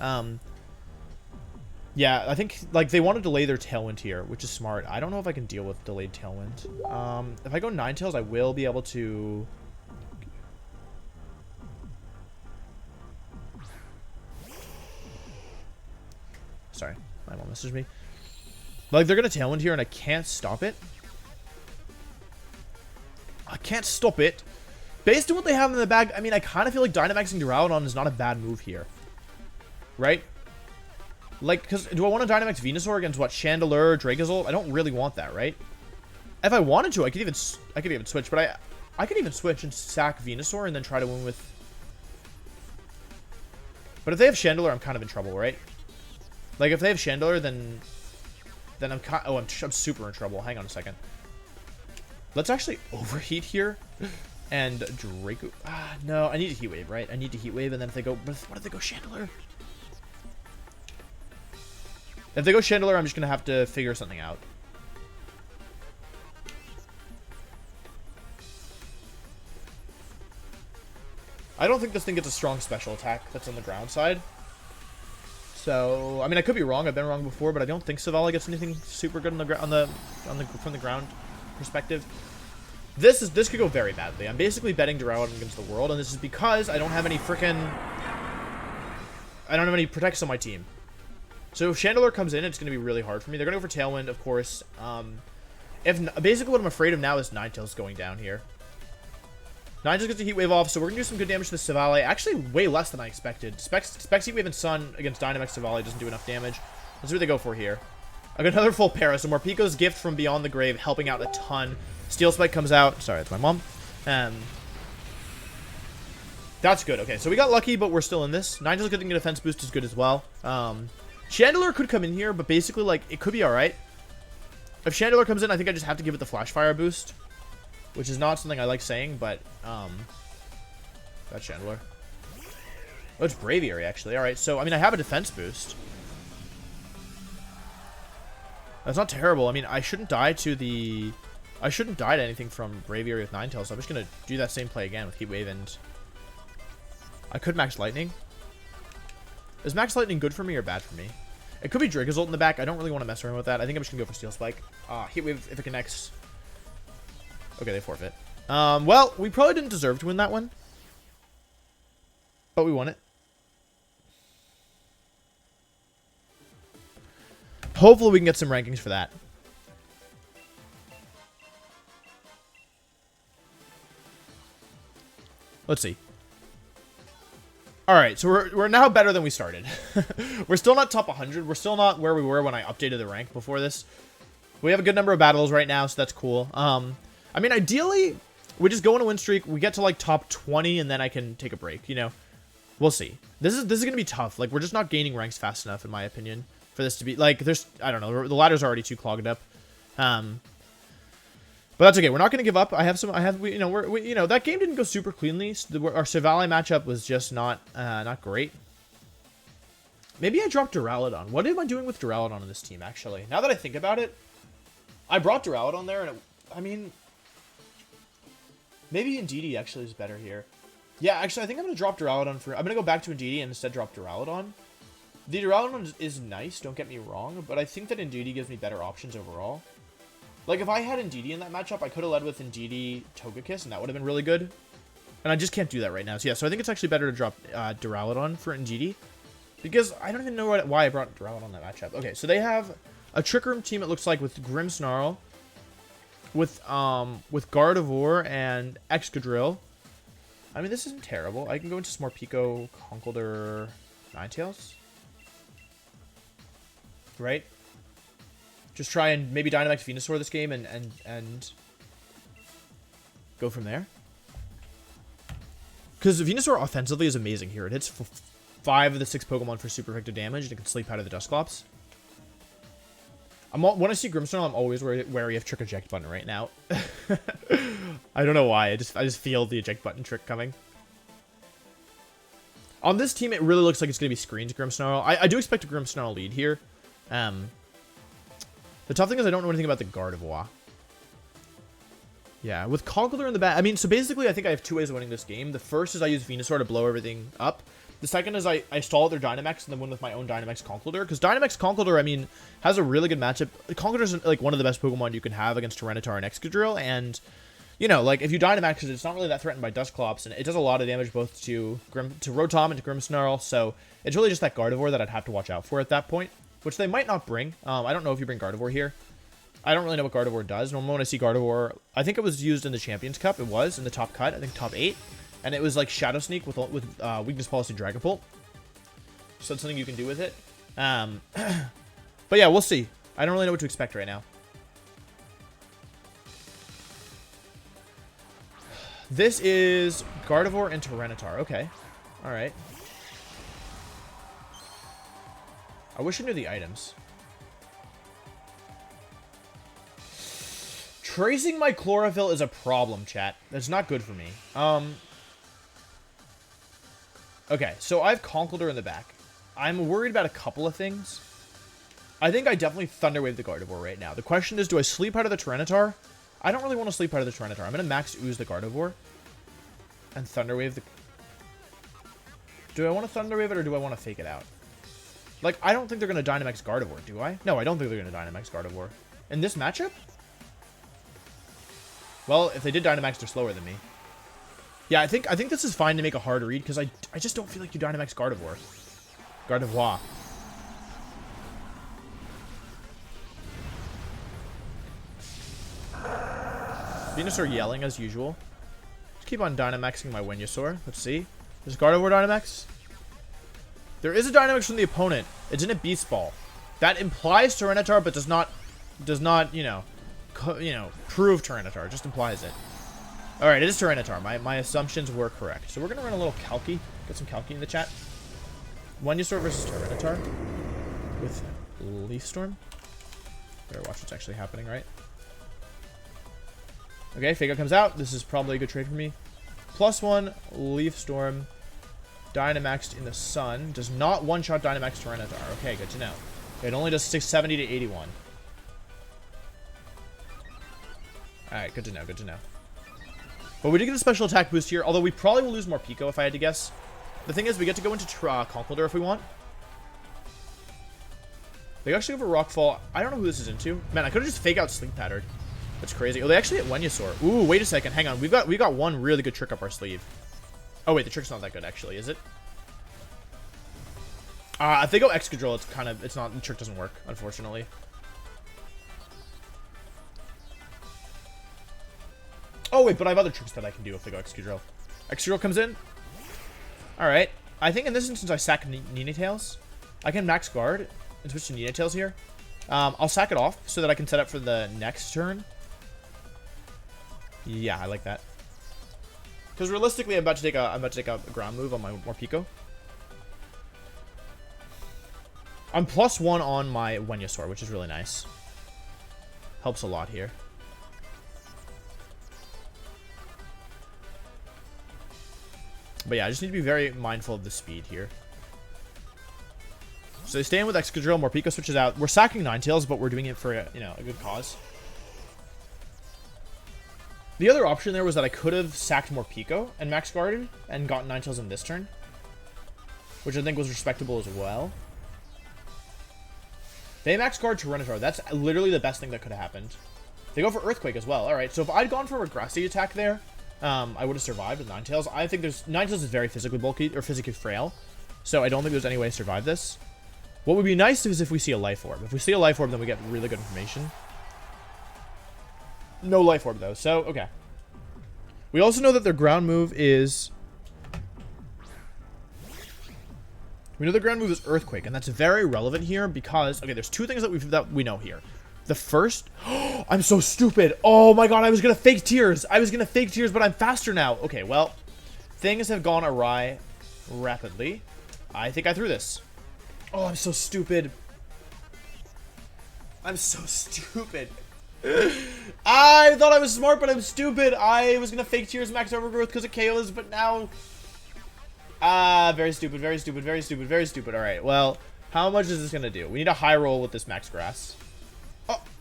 Yeah, I think, like, they want to delay their Tailwind here, which is smart. I don't know if I can deal with delayed Tailwind. If I go Ninetales, I will be able to... Sorry, my mom messaged me. Like, they're going to Tailwind here, and I can't stop it. I can't stop it. Based on what they have in the bag, I mean, I kind of feel like Dynamaxing Duraludon is not a bad move here. Right? Like, because do I want to Dynamax Venusaur against, what, Chandelure, Dracozolt? I don't really want that, right? If I wanted to, I could even switch, but I could even switch and sack Venusaur and then try to win with... But if they have Chandelure, I'm kind of in trouble, right? Like, if they have Chandelure, then I'm kind... Oh, I'm super in trouble. Hang on a second. Let's actually overheat here. And Draco... no, I need a Heat Wave, right? I need to Heat Wave, and then if they go... But what if they go Chandelure? If they go Chandelure, I'm just going to have to figure something out. I don't think this thing gets a strong special attack that's on the ground side. So, I mean, I could be wrong. I've been wrong before, but I don't think Savali gets anything super good from the ground perspective. This could go very badly. I'm basically betting Duraludon against the world, and this is because I don't have any protects on my team. So if Chandelure comes in, it's going to be really hard for me. They're going to go for Tailwind, of course. Basically what I'm afraid of now is Ninetales going down here. Ninetales gets a Heat Wave off, so we're going to do some good damage to the Savali. Actually, way less than I expected. Specs Heat Wave and Sun against Dynamax Savali doesn't do enough damage. Let's see what they go for here. I got another full para, so Morpeko's Gift from Beyond the Grave helping out a ton. Steel Spike comes out. Sorry, that's my mom. That's good. Okay, so we got lucky, but we're still in this. Ninetales getting a defense boost is good as well. Chandelure could come in here, but basically, like, it could be alright. If Chandelure comes in, I think I just have to give it the Flash Fire boost. Which is not something I like saying, but, that's Chandelure. Oh, it's Braviary, actually. Alright, so, I mean, I have a defense boost. That's not terrible. I mean, I shouldn't die to anything from Braviary with Ninetales, so I'm just gonna do that same play again with Heat Wave, and... I could Max Lightning. Is Max Lightning good for me or bad for me? It could be Dracozolt in the back. I don't really want to mess around with that. I think I'm just gonna go for Steel Spike. Heat Wave if it connects. Okay, they forfeit. Well, we probably didn't deserve to win that one. But we won it. Hopefully we can get some rankings for that. Let's see. Alright, so we're now better than we started. We're still not top 100. We're still not where we were when I updated the rank before this. We have a good number of battles right now, so that's cool. I mean, ideally, we just go on a win streak. We get to, like, top 20, and then I can take a break, you know? We'll see. This is going to be tough. Like, we're just not gaining ranks fast enough, in my opinion, for this to be... Like, there's... I don't know. The ladder's already too clogged up. But that's okay. We're not going to give up. You know, that game didn't go super cleanly. Our Savali matchup was just not great. Maybe I dropped Duraludon. What am I doing with Duraludon on this team, actually? Now that I think about it, I brought Duraludon there, and I mean... Maybe Indeedee actually is better here. Yeah, actually, I think I'm going to drop Duraludon for... I'm going to go back to Indeedee and instead drop Duraludon. The Duraludon is nice, don't get me wrong, but I think that Indeedee gives me better options overall. Like, if I had Indeedee in that matchup, I could have led with Indeedee Togekiss, and that would have been really good. And I just can't do that right now. So, yeah, so I think it's actually better to drop Duraludon for Indeedee. Because I don't even know why I brought Duraludon in that matchup. Okay, so they have a Trick Room team, it looks like, with Grimmsnarl, with Gardevoir and Excadrill. I mean, this isn't terrible. I can go into some more Pico, Conkeldurr, Ninetales. Right? Just try and maybe Dynamax Venusaur this game and go from there. Because Venusaur offensively is amazing here. It hits 5 of the 6 Pokemon for super effective damage, and it can sleep out of the Dusclops. When I see Grimmsnarl, I'm always wary of trick eject button right now. I don't know why. I just feel the eject button trick coming. On this team, it really looks like it's going to be screens Grimmsnarl. I do expect a Grimmsnarl lead here. The tough thing is I don't know anything about the Gardevoir. Yeah, with Conkeldurr in the back. I mean, so basically, I think I have two ways of winning this game. The first is I use Venusaur to blow everything up. The second is I stall out their Dynamax and then win with my own Dynamax Conkeldurr. Because Dynamax Conkeldurr, I mean, has a really good matchup. Conkeldurr is like one of the best Pokemon you can have against Tyranitar and Excadrill. And, you know, like if you Dynamax it, it's not really that threatened by Dusclops. And it does a lot of damage both to Rotom and to Grimmsnarl. So it's really just that Gardevoir that I'd have to watch out for at that point. Which they might not bring. I don't know if you bring Gardevoir here. I don't really know what Gardevoir does. Normally when I see Gardevoir, I think it was used in the Champions Cup. It was in the top cut. I think top 8. And it was like Shadow Sneak with Weakness Policy Dragapult. So that's something you can do with it. But yeah, we'll see. I don't really know what to expect right now. This is Gardevoir and Tyranitar. Okay. Alright. I wish I knew the items. Tracing my chlorophyll is a problem, chat. That's not good for me. Okay, so I have Conkeldurr in the back. I'm worried about a couple of things. I think I definitely Thunder Wave the Gardevoir right now. The question is, do I sleep out of the Tyranitar? I don't really want to sleep out of the Tyranitar. I'm going to Max Ooze the Gardevoir. And Thunder Wave the... Do I want to Thunder Wave it or do I want to fake it out? Like, I don't think they're going to Dynamax Gardevoir, do I? No, I don't think they're going to Dynamax Gardevoir. In this matchup? Well, if they did Dynamax, they're slower than me. Yeah, I think this is fine to make a hard read, because I just don't feel like you Dynamax Gardevoir. Gardevoir. Venusaur yelling as usual. Let's keep on Dynamaxing my Venusaur. Let's see. Does Gardevoir Dynamax? There is a Dynamax from the opponent. It's in a Beast Ball. That implies Tyranitar, but does not, you know, prove Tyranitar. It just implies it. Alright, it is Tyranitar. My assumptions were correct. So we're going to run a little Calci. Get some Calci in the chat. Venusaur versus Tyranitar. With Leaf Storm. Better watch what's actually happening, right? Okay, Fake Out comes out. This is probably a good trade for me. +1, Leaf Storm. Dynamaxed in the Sun. Does not one-shot Dynamax Tyranitar. Okay, good to know. It only does 670 to 81. Alright, good to know, good to know. But we did get a special attack boost here, although we probably will lose more Pico if I had to guess. The thing is, we get to go into Conkeldurr if we want. They actually go for Rockfall. I don't know who this is into. Man, I could have just Fake Out Sleep Pattern. That's crazy. Oh, they actually hit Venusaur. Ooh, wait a second. Hang on. We got one really good trick up our sleeve. Oh, wait, the trick's not that good, actually, is it? If they go Excadrill, the trick doesn't work, unfortunately. Oh, wait, but I have other tricks that I can do if they go Excadrill. Excadrill comes in. Alright. I think in this instance I sack Ninetales. I can max guard and switch to Ninetales here. I'll sack it off so that I can set up for the next turn. Yeah, I like that. Because realistically, I'm about to take a ground move on my Morpeko. I'm +1 on my Venusaur, which is really nice. Helps a lot here. But yeah, I just need to be very mindful of the speed here. So they stay in with Excadrill. Morpeko switches out. We're sacking Ninetales, but we're doing it for a good cause. The other option there was that I could have sacked Morpeko and max guarded and gotten Ninetales in this turn, which I think was respectable as well. They max guard Tyranitar. That's literally the best thing that could have happened. They go for Earthquake as well. All right, so if I'd gone for a Grassy attack there, I would have survived with Ninetales. I think Ninetales is very physically bulky or physically frail, so I don't think there's any way to survive this. What would be nice is if we see a Life Orb. If we see a Life Orb, then we get really good information. No Life Orb though, so okay. We also know that their ground move is... We know the ground move is Earthquake, and that's very relevant here because... Okay, there's two things that we know here. The first... I'm so stupid. Oh my god, I was going to fake tears. But I'm faster now. Okay, well, things have gone awry rapidly. I think I threw this. Oh, I'm so stupid. I'm so stupid. I thought I was smart, but I'm stupid. I was gonna fake Tears max overgrowth because of KOs, but now... very stupid, very stupid, very stupid, very stupid. Alright, well, how much is this gonna do? We need a high roll with this max grass.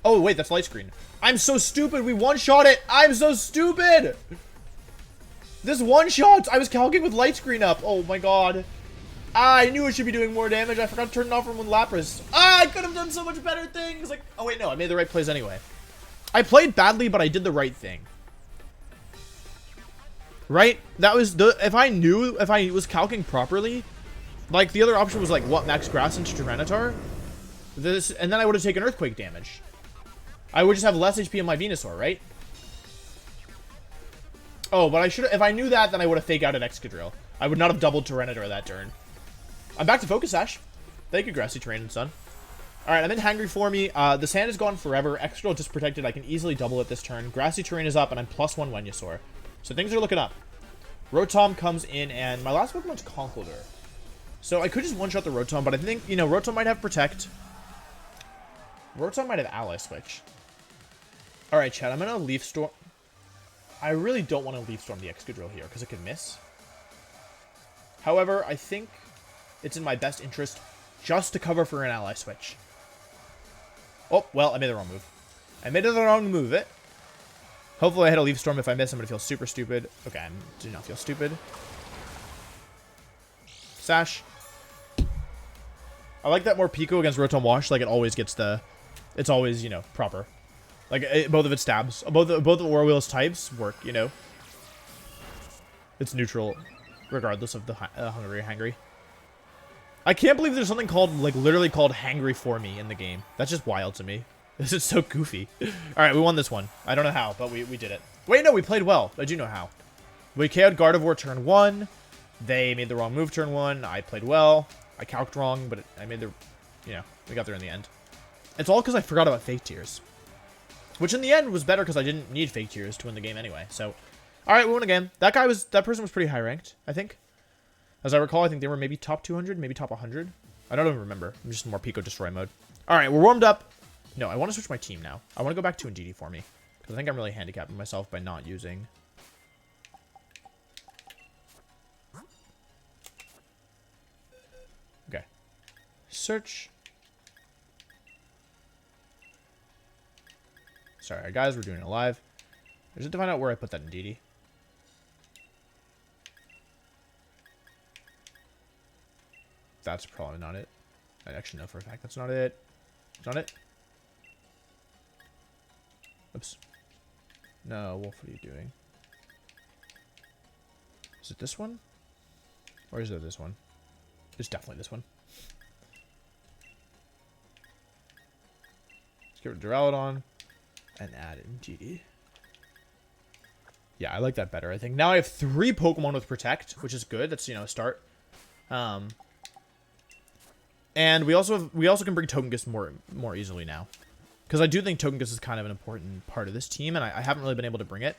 Oh, wait, that's light screen. I'm so stupid. We one-shot it. I'm so stupid. This one-shot. I was calculating with light screen up. Oh, my God. I knew it should be doing more damage. I forgot to turn it off from when Lapras. I could have done so much better things. Like, oh, wait, no. I made the right plays anyway. I played badly, but I did the right thing. Right? That was the... If I was calculating properly, like, the other option was, like, what, max grass into Tyranitar? This, and then I would have taken Earthquake damage. I would just have less HP in my Venusaur, right? Oh, but I should have... If I knew that, then I would have fake out an Excadrill. I would not have doubled Tyranitar that turn. I'm back to Focus Sash. Thank you, Grassy Terrain and Sun. Alright, I'm in Hangry for me. The sand is gone forever. Excadrill just protected. I can easily double it this turn. Grassy Terrain is up, and I'm +1 Venusaur. So things are looking up. Rotom comes in, and my last Pokemon's Conkeldurr. So I could just one-shot the Rotom, but I think, you know, Rotom might have Protect. Rotom might have Ally Switch. Alright, chat, I'm gonna Leaf Storm. I really don't want to Leaf Storm the Excadrill here, because it could miss. However, I think it's in my best interest just to cover for an Ally Switch. Oh, well, I made the wrong move. I made the wrong move, it. Hopefully I hit a Leaf Storm. If I miss, I'm gonna feel super stupid. Okay, I do not feel stupid. Sash. I like that more Pico against Rotom Wash. Like, it always gets the... It's always, you know, proper. Like, both of its stabs. Both of Orwell's types work, you know. It's neutral, regardless of the hungry or hangry. I can't believe there's something called, like, literally called Hangry for me in the game. That's just wild to me. This is so goofy. Alright, we won this one. I don't know how, but we did it. Wait, no, we played well. I do know how. We KO'd Gardevoir turn 1. They made the wrong move turn 1. I played well. I calced wrong, but I made the... You know, we got there in the end. It's all because I forgot about Fake Tears. Which in the end was better because I didn't need Fake Tears to win the game anyway. So, alright, we won again. That person was pretty high ranked, I think. As I recall, I think they were maybe top 200, maybe top 100. I don't even remember. I'm just in more Pico Destroy mode. Alright, we're warmed up. No, I want to switch my team now. I want to go back to Indeedee for me. Because I think I'm really handicapping myself by not using... Okay. Search. Sorry, guys, we're doing it live. I just have to find out where I put that Indeedee. That's probably not it. I actually know for a fact that's not it. It's not it. Oops. No, Wolf, what are you doing? Is it this one? Or is it this one? It's definitely this one. Let's get rid of Duraludon and add in GD. Yeah, I like that better, I think. Now I have 3 Pokemon with Protect, which is good. That's, you know, a start. And we also can bring Togekiss more easily now. Because I do think Togekiss is kind of an important part of this team, and I haven't really been able to bring it.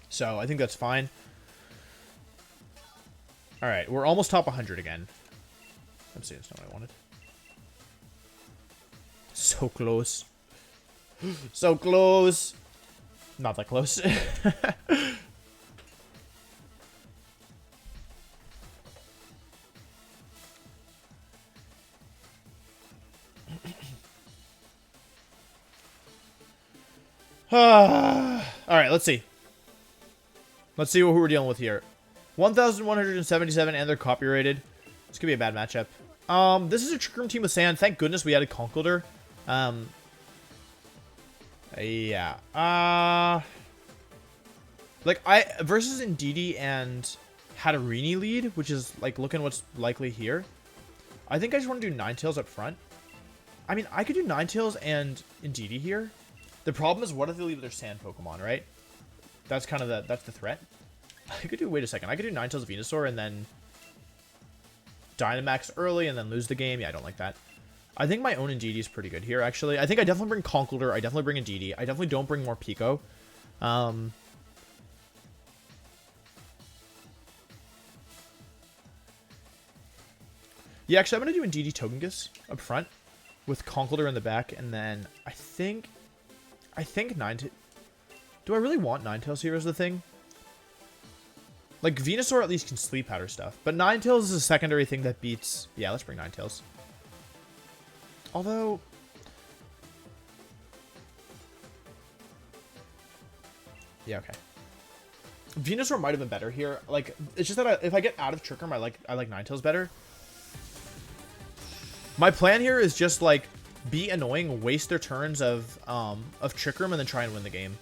So I think that's fine. Alright, we're almost top 100 again. Let's see, that's not what I wanted. So close. So close. Not that close. Alright, let's see. Let's see who we're dealing with here. 1,177, and they're copyrighted. This could be a bad matchup. This is a Trick Room team with Sand. Thank goodness we added Conkeldurr. Yeah. Like, versus Indeedee and Hatterene lead, which is, like, looking what's likely here. I think I just want to do Ninetales up front. I mean, I could do Ninetales and Indeedee here. The problem is, what if they leave their Sand Pokemon, right? That's kind of that's the threat. I could do, wait a second, I could do Ninetales Venusaur and then Dynamax early and then lose the game. Yeah, I don't like that. I think my own Indeedee is pretty good here, actually. I think I definitely bring Conkeldurr. I definitely bring Indeedee. I definitely don't bring more Pico. Yeah, actually, I'm going to do Indeedee Togekiss up front with Conkeldurr in the back, and then I think Ninetales. Do I really want Ninetales here as the thing? Like, Venusaur at least can sleep powder stuff, but Ninetales is a secondary thing that beats... Yeah, let's bring Ninetales. Although... Yeah, okay. Venusaur might have been better here. Like, it's just that if I get out of Trick Room, I like Ninetales better. My plan here is just, like, be annoying, waste their turns of Trick Room, and then try and win the game.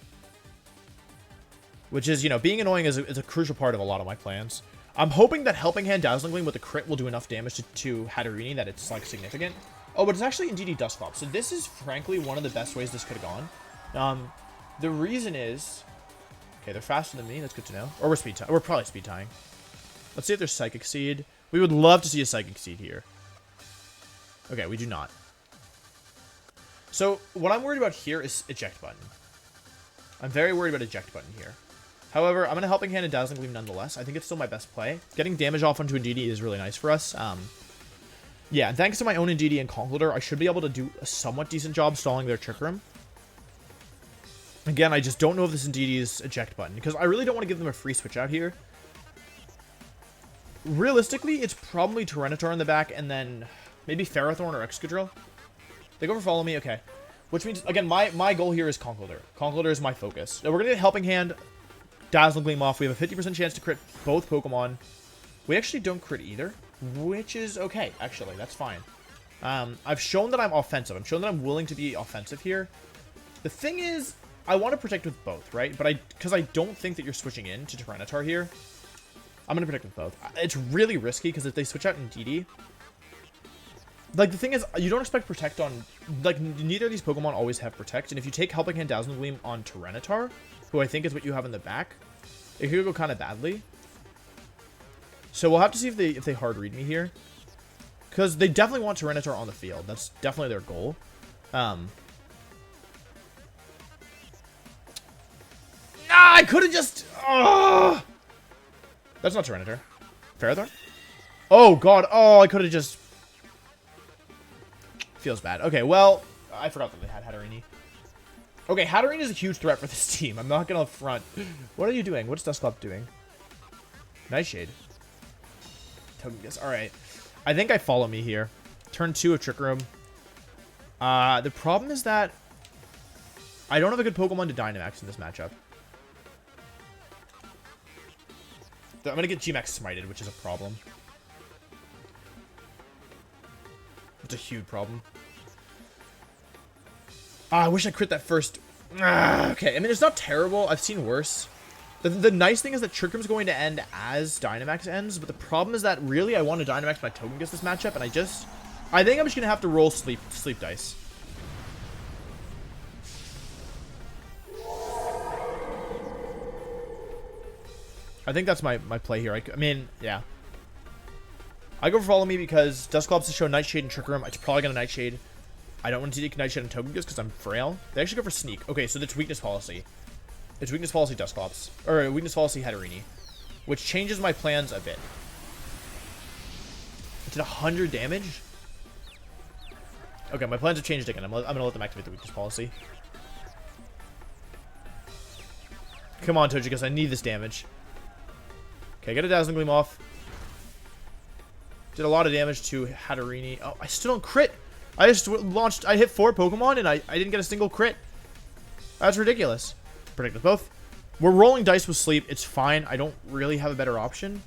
Which is, you know, being annoying is a crucial part of a lot of my plans. I'm hoping that Helping Hand Dazzling Gleam with the crit will do enough damage to Hatterene that it's, like, significant. Oh, but it's actually Indeedee Dusclops. So this is, frankly, one of the best ways this could have gone. The reason is... Okay, they're faster than me. That's good to know. Or we're probably speed tying. Let's see if there's Psychic Seed. We would love to see a Psychic Seed here. Okay, we do not. So, what I'm worried about here is Eject Button. I'm very worried about Eject Button here. However, I'm going to Helping Hand and Dazzling Gleam nonetheless. I think it's still my best play. Getting damage off onto Indeedee is really nice for us. Yeah, and thanks to my own Indeedee and Conkeldurr, I should be able to do a somewhat decent job stalling their Trick Room. Again, I just don't know if this Indeedee's Eject Button, because I really don't want to give them a free switch out here. Realistically, it's probably Tyranitar in the back, and then maybe Ferrothorn or Excadrill. They go for Follow Me, okay. Which means, again, my goal here is Conkeldurr. Conkeldurr is my focus. Now, we're going to get Helping Hand, Dazzling Gleam off. We have a 50% chance to crit both Pokemon. We actually don't crit either, which is okay, actually. That's fine. I've shown that I'm offensive. I've shown that I'm willing to be offensive here. The thing is, I want to protect with both, right? But because I don't think that you're switching in to Tyranitar here, I'm going to protect with both. It's really risky, because if they switch out Indeedee... Like, the thing is, you don't expect Protect on... Like, neither of these Pokemon always have Protect, and if you take Helping Hand Dazzling Gleam on Tyranitar, who I think is what you have in the back, it could go kind of badly. So we'll have to see if they hard read me here. Because they definitely want Tyranitar on the field. That's definitely their goal. I could have just... That's not Tyranitar. Ferrothorn? Oh, God. Oh, I could have just... Feels bad. Okay, well, I forgot that they had Hatterene. Okay, Hatterene is a huge threat for this team. I'm not going to front. What are you doing? What's Dusclops doing? Nightshade. Togekiss. Alright. I think I Follow Me here. Turn 2 of Trick Room. The problem is that I don't have a good Pokemon to Dynamax in this matchup. I'm going to get G-Max smited, which is a problem. It's a huge problem. I wish I crit that first. Okay, I mean, it's not terrible. I've seen worse. The nice thing is that Trick Room's going to end as Dynamax ends, but the problem is that really I want to Dynamax my Togekiss this matchup, and I think I'm just going to have to roll sleep dice. I think that's my play here. I mean, yeah. I go for Follow Me because Dusclops has shown Nightshade and Trick Room. It's probably going to Nightshade. I don't want to take Nightshade and Togekiss because I'm frail. They actually go for Sneak. Okay, so that's Weakness Policy. It's Weakness Policy Dusclops. Or Weakness Policy Hatterene. Which changes my plans a bit. It's at 100 damage? Okay, my plans have changed again. I'm going to let them activate the Weakness Policy. Come on, Togekiss. I need this damage. Okay, get a Dazzling Gleam off. Did a lot of damage to Hatterene. Oh, I still don't crit. I just launched... I hit 4 Pokemon and I didn't get a single crit. That's ridiculous. Protect with both. We're rolling dice with Sleep. It's fine. I don't really have a better option.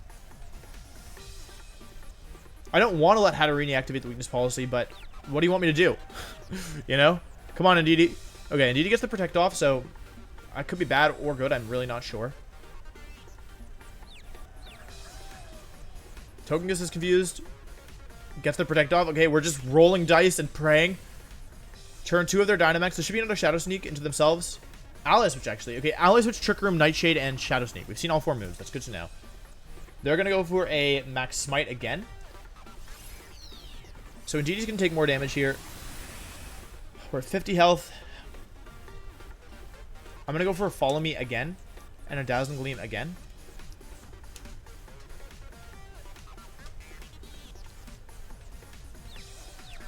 I don't want to let Hatterene activate the Weakness Policy, but what do you want me to do? You know? Come on, Indeedee. Okay, Indeedee gets the Protect off, so I could be bad or good. I'm really not sure. Togekiss is confused. Gets the Protect off. Okay, we're just rolling dice and praying. Turn 2 of their Dynamax. There should be another Shadow Sneak into themselves. Ally Switch, actually. Okay, Ally Switch, Trick Room, Nightshade, and Shadow Sneak. We've seen all 4 moves. That's good to know. They're going to go for a Max Smite again. So Indeedee's going to take more damage here. We're at 50 health. I'm going to go for a Follow Me again. And a Dazzling Gleam again.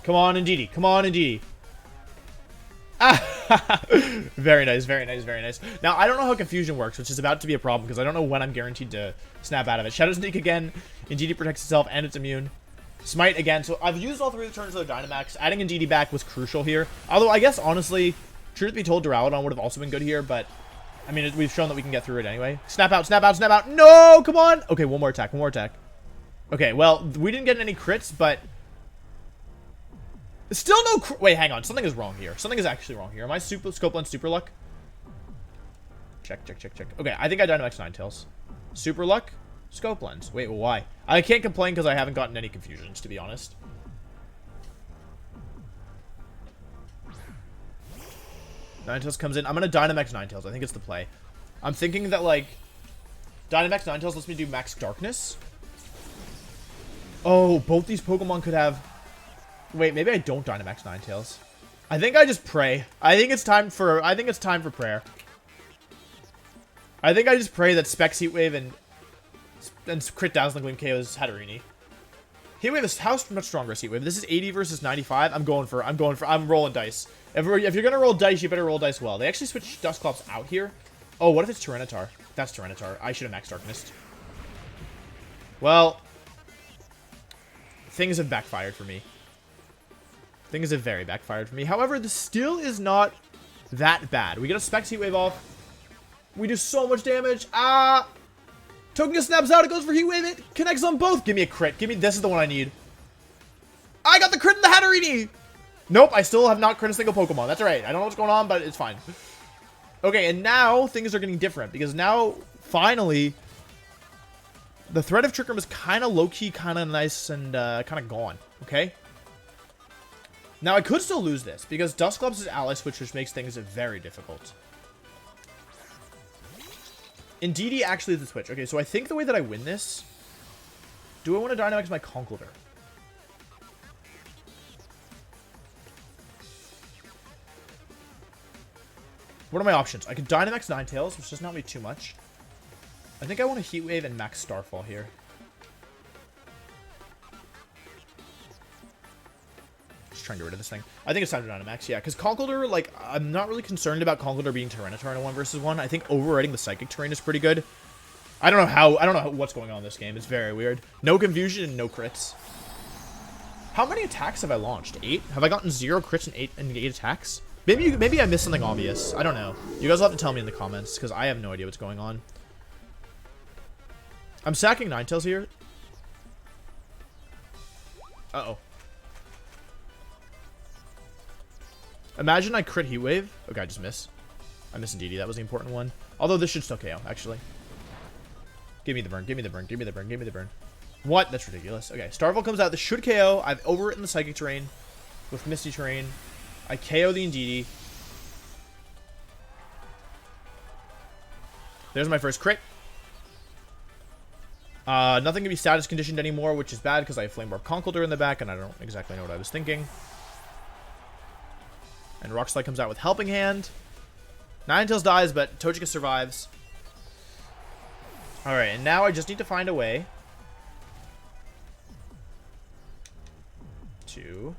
Come on, Indeedee. Come on, Indeedee. Very nice, very nice, very nice. Now, I don't know how confusion works, which is about to be a problem, because I don't know when I'm guaranteed to snap out of it. Shadow Sneak again. Indeedee protects itself, and it's immune. Smite again. So I've used all 3 of the turns of the Dynamax. Adding Indeedee back was crucial here. Although, I guess, honestly, truth be told, Duraludon would have also been good here, but, I mean, we've shown that we can get through it anyway. Snap out, snap out, snap out. No! Come on! Okay, one more attack, one more attack. Okay, well, we didn't get any crits, but... Still no wait, hang on. Something is wrong here. Something is actually wrong here. Am I Scope Lens Super Luck? Check, check, check, check. Okay, I think I Dynamax Ninetales. Super Luck? Scope Lens. Wait, well, why? I can't complain because I haven't gotten any confusions, to be honest. Ninetales comes in. I'm going to Dynamax Ninetales. I think it's the play. I'm thinking that, like, Dynamax Ninetales lets me do Max Darkness. Oh, both these Pokemon could have... Wait, maybe I don't Dynamax Ninetales. I think I just pray. I think it's time for prayer. I think I just pray that Specs Heat Wave and Crit Dazzling Gleam KOs Hatterene. Heat Wave is how much stronger is Heat Wave? This is 80 versus 95. I'm rolling dice. If you're gonna roll dice, you better roll dice well. They actually switched Dusclops out here. Oh, what if it's Tyranitar? That's Tyranitar. I should have Max Darkness. Well, things have backfired for me. Things have very backfired for me. However, this still is not that bad. We get a Specs Heat Wave off. We do so much damage. Ah! Togekiss snaps out. It goes for Heat Wave. It connects on both. Give me a crit. This is the one I need. I got the crit in the Hatterene. Nope, I still have not crit a single Pokemon. That's alright. I don't know what's going on, but it's fine. Okay, and now things are getting different. Because now, finally, the threat of Trick Room is kind of low-key, kind of nice, and kind of gone. Okay? Now, I could still lose this, because Dusclops is Ally Switch, which makes things very difficult. Indeedee actually is the switch. Okay, so I think the way that I win this... Do I want to Dynamax my Conkeldurr? What are my options? I could Dynamax Ninetales, which does not be too much. I think I want to Heat Wave and Max Starfall here. Trying to get rid of this thing. I think it's time to Dynamax, yeah, because Conkeldurr, like, I'm not really concerned about Conkeldurr being Tyranitar in a 1 versus 1. I think overriding the Psychic terrain is pretty good. I don't know what's going on in this game. It's very weird. No confusion and no crits. How many attacks have I launched? 8? Have I gotten 0 crits and 8 attacks? Maybe I missed something obvious. I don't know. You guys will have to tell me in the comments, because I have no idea what's going on. I'm sacking Ninetales here. Uh-oh. Imagine I crit Heat Wave. Okay, I just miss. I miss Indeedee. That was the important one. Although this should still KO, actually. Give me the burn. Give me the burn. Give me the burn. Give me the burn. What? That's ridiculous. Okay, Starfall comes out. This should KO. I've overwritten the Psychic Terrain with Misty Terrain. I KO the Indeedee. There's my first crit. Nothing can be status conditioned anymore, which is bad because I have Flame Orb Conkeldurr in the back, and I don't exactly know what I was thinking. And Rock Slide comes out with Helping Hand. Ninetales dies, but Togekiss survives. Alright, and now I just need to find a way to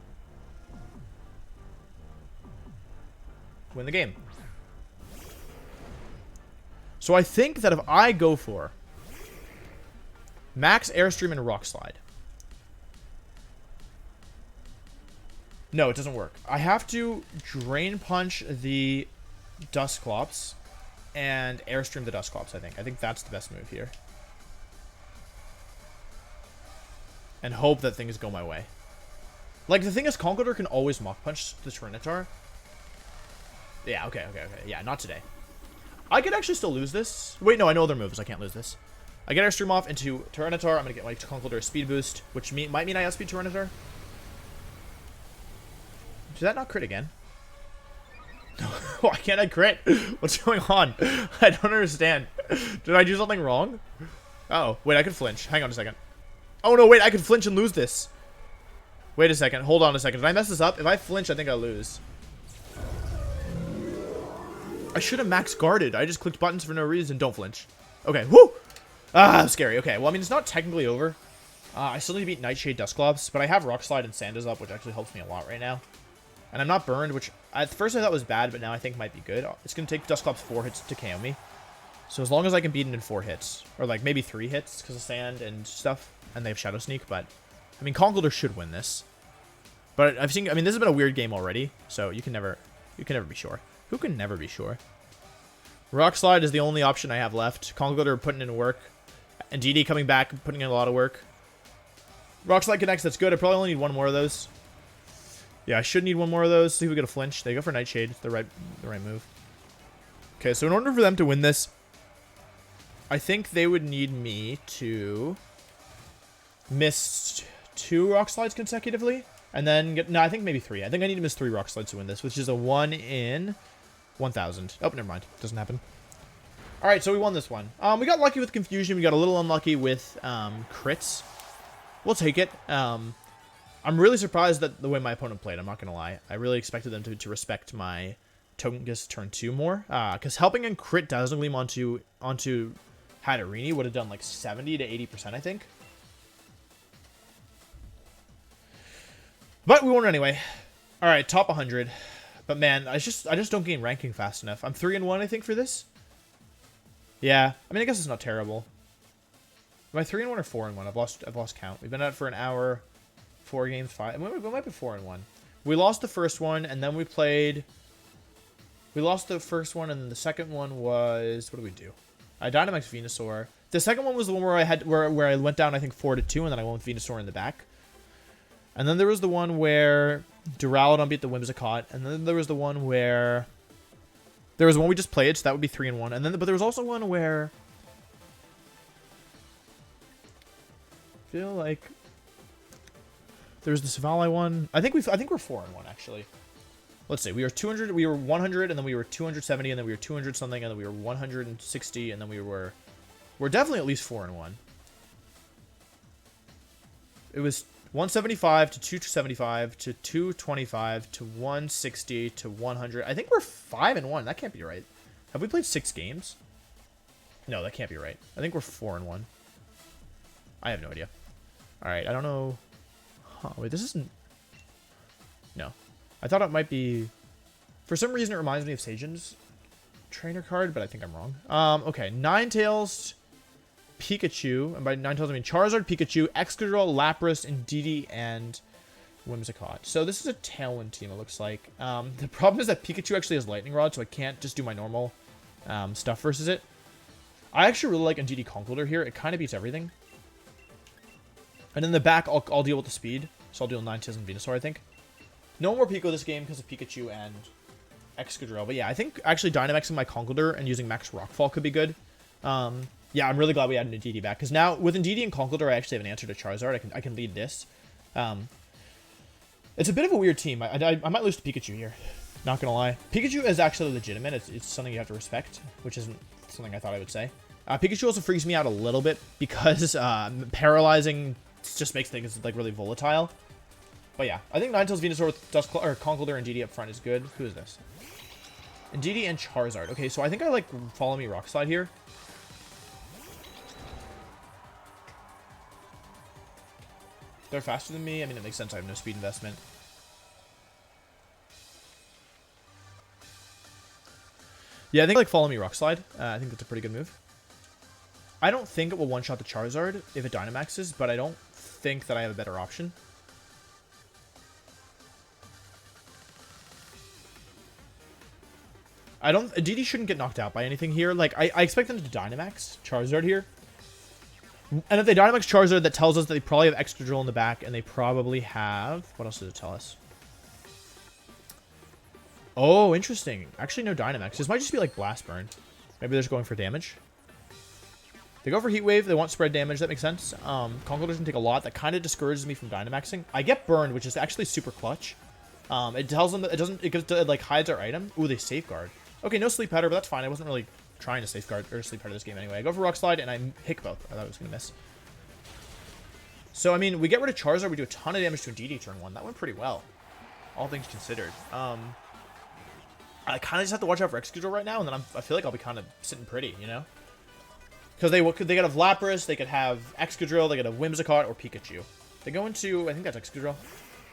win the game. So I think that if I go for Max Airstream and Rock Slide. No, it doesn't work. I have to Drain Punch the Dusclops and Airstream the Dusclops, I think. I think that's the best move here. And hope that things go my way. Like, the thing is, Conkeldurr can always Mach Punch the Tyranitar. Yeah, okay. Yeah, not today. I could actually still lose this. Wait, no, I know other moves. I can't lose this. I get Airstream off into Tyranitar. I'm going to get my Conkeldurr Speed Boost, which might mean I outspeed Tyranitar. Did that not crit again? Why can't I crit? What's going on? I don't understand. Did I do something wrong? Oh, wait, I could flinch. Hang on a second. Oh, no, wait, I could flinch and lose this. Wait a second. Hold on a second. Did I mess this up? If I flinch, I think I'll lose. I should have max guarded. I just clicked buttons for no reason. Don't flinch. Okay, whoo! Ah, scary. Okay, well, I mean, it's not technically over. I still need to beat Nightshade Dusclops, but I have Rock Slide and Sanders up, which actually helps me a lot right now. And I'm not burned, which at first I thought was bad, but now I think might be good. It's going to take Dusclops 4 hits to KO me. So as long as I can beat it in 4 hits, or like maybe 3 hits because of sand and stuff, and they have Shadow Sneak, but I mean, Conkeldurr should win this. But I mean, this has been a weird game already, so you can never be sure. Who can never be sure? Rock Slide is the only option I have left. Conkeldurr putting in work. And Indeedee coming back and putting in a lot of work. Rock Slide connects, that's good. I probably only need 1 more of those. Yeah, I should need 1 more of those. See if we get a flinch. They go for Nightshade. It's the right move. Okay, so in order for them to win this, I think they would need me to miss 2 Rock Slides consecutively. And then get... No, I think maybe 3. I think I need to miss 3 Rock Slides to win this, which is a 1 in 1,000. Oh, never mind. Doesn't happen. All right, so we won this one. We got lucky with Confusion. We got a little unlucky with crits. We'll take it. I'm really surprised that the way my opponent played. I'm not going to lie. I really expected them to respect my Togekiss turn 2 more. Because helping in crit Dazzling Gleam onto Hatterini would have done like 70 to 80%, I think. But we won anyway. All right, top 100. But man, I just don't gain ranking fast enough. I'm 3-1, I think, for this. Yeah, I mean, I guess it's not terrible. Am I 3-1 or 4-1? I've lost count. We've been at it for an hour, 4 games, 5. We might be 4-1. We lost the first one, and then we played. We lost the first one, and the second one was, what did we do? I Dynamax Venusaur. The second one was the one where I went down, I think 4-2, and then I went with Venusaur in the back. And then there was the one where Duraludon beat the Whimsicott, and then there was the one where there was one we just played, so that would be 3-1. And then, but there was also one where I feel like there's the Savali one. I think we're 4-1 actually. Let's see. We were 200. We were 100, and then we were 270, and then we were 200 something, and then we were 160, and then we're definitely at least 4-1. It was 175 to 275 to 225 to 160 to 100. I think we're 5-1. That can't be right. Have we played 6 games? No, that can't be right. I think we're 4-1. I have no idea. All right, I don't know. Huh, wait, this isn't. No, I thought it might be. For some reason, it reminds me of Sajan's trainer card, but I think I'm wrong. Okay, Ninetales, Pikachu, and by Ninetales I mean Charizard, Pikachu, Excadrill, Lapras, Indeedee, and Whimsicott. So this is a Tailwind team, it looks like. The problem is that Pikachu actually has Lightning Rod, so I can't just do my normal stuff versus it. I actually really like Indeedee Conkeldurr here. It kind of beats everything. And in the back, I'll deal with the speed. So I'll deal Ninetales and Venusaur, I think. No more Pico this game because of Pikachu and Excadrill. But yeah, I think actually Dynamaxing my Conkeldurr and using Max Rockfall could be good. Yeah, I'm really glad we added Indeedee back. Because now, with Indeedee and Conkeldurr, I actually have an answer to Charizard. I can lead this. It's a bit of a weird team. I might lose to Pikachu here. Not going to lie. Pikachu is actually legitimate. It's something you have to respect, which isn't something I thought I would say. Pikachu also freaks me out a little bit because paralyzing just makes things like really volatile. But yeah, I think Ninetales, Venusaur with Conkeldurr and Indeedee up front is good. Who is this? Indeedee and Charizard. Okay, so I think I like Follow Me Rock Slide here. They're faster than me. I mean, it makes sense. I have no speed investment. Yeah, I think like Follow Me Rock Slide. I think that's a pretty good move. I don't think it will one-shot the Charizard if it Dynamaxes, but I don't think that I have a better option. Indeedee shouldn't get knocked out by anything here. Like, I expect them to Dynamax Charizard here. And if they Dynamax Charizard, that tells us that they probably have Excadrill in the back, and they probably have... What else does it tell us? Oh, interesting. Actually, no Dynamax. This might just be like Blast Burn. Maybe they're just going for damage. They go for Heat Wave. They want spread damage. That makes sense. Conkeldurr doesn't take a lot. That kind of discourages me from Dynamaxing. I get burned, which is actually super clutch. It tells them that it doesn't... It like hides our item. Ooh, they Safeguard. Okay, no Sleep Powder, but that's fine. I wasn't really trying to Safeguard or Sleep Powder this game anyway. I go for Rock Slide, and I pick both. I thought I was going to miss. So, I mean, we get rid of Charizard. We do a ton of damage to Indeedee turn 1. That went pretty well, all things considered. I kind of just have to watch out for Excadrill right now, and then I feel like I'll be kind of sitting pretty, you know? Because they could have Lapras, they could have Excadrill, they could have Whimsicott, or Pikachu. They go into, I think that's Excadrill.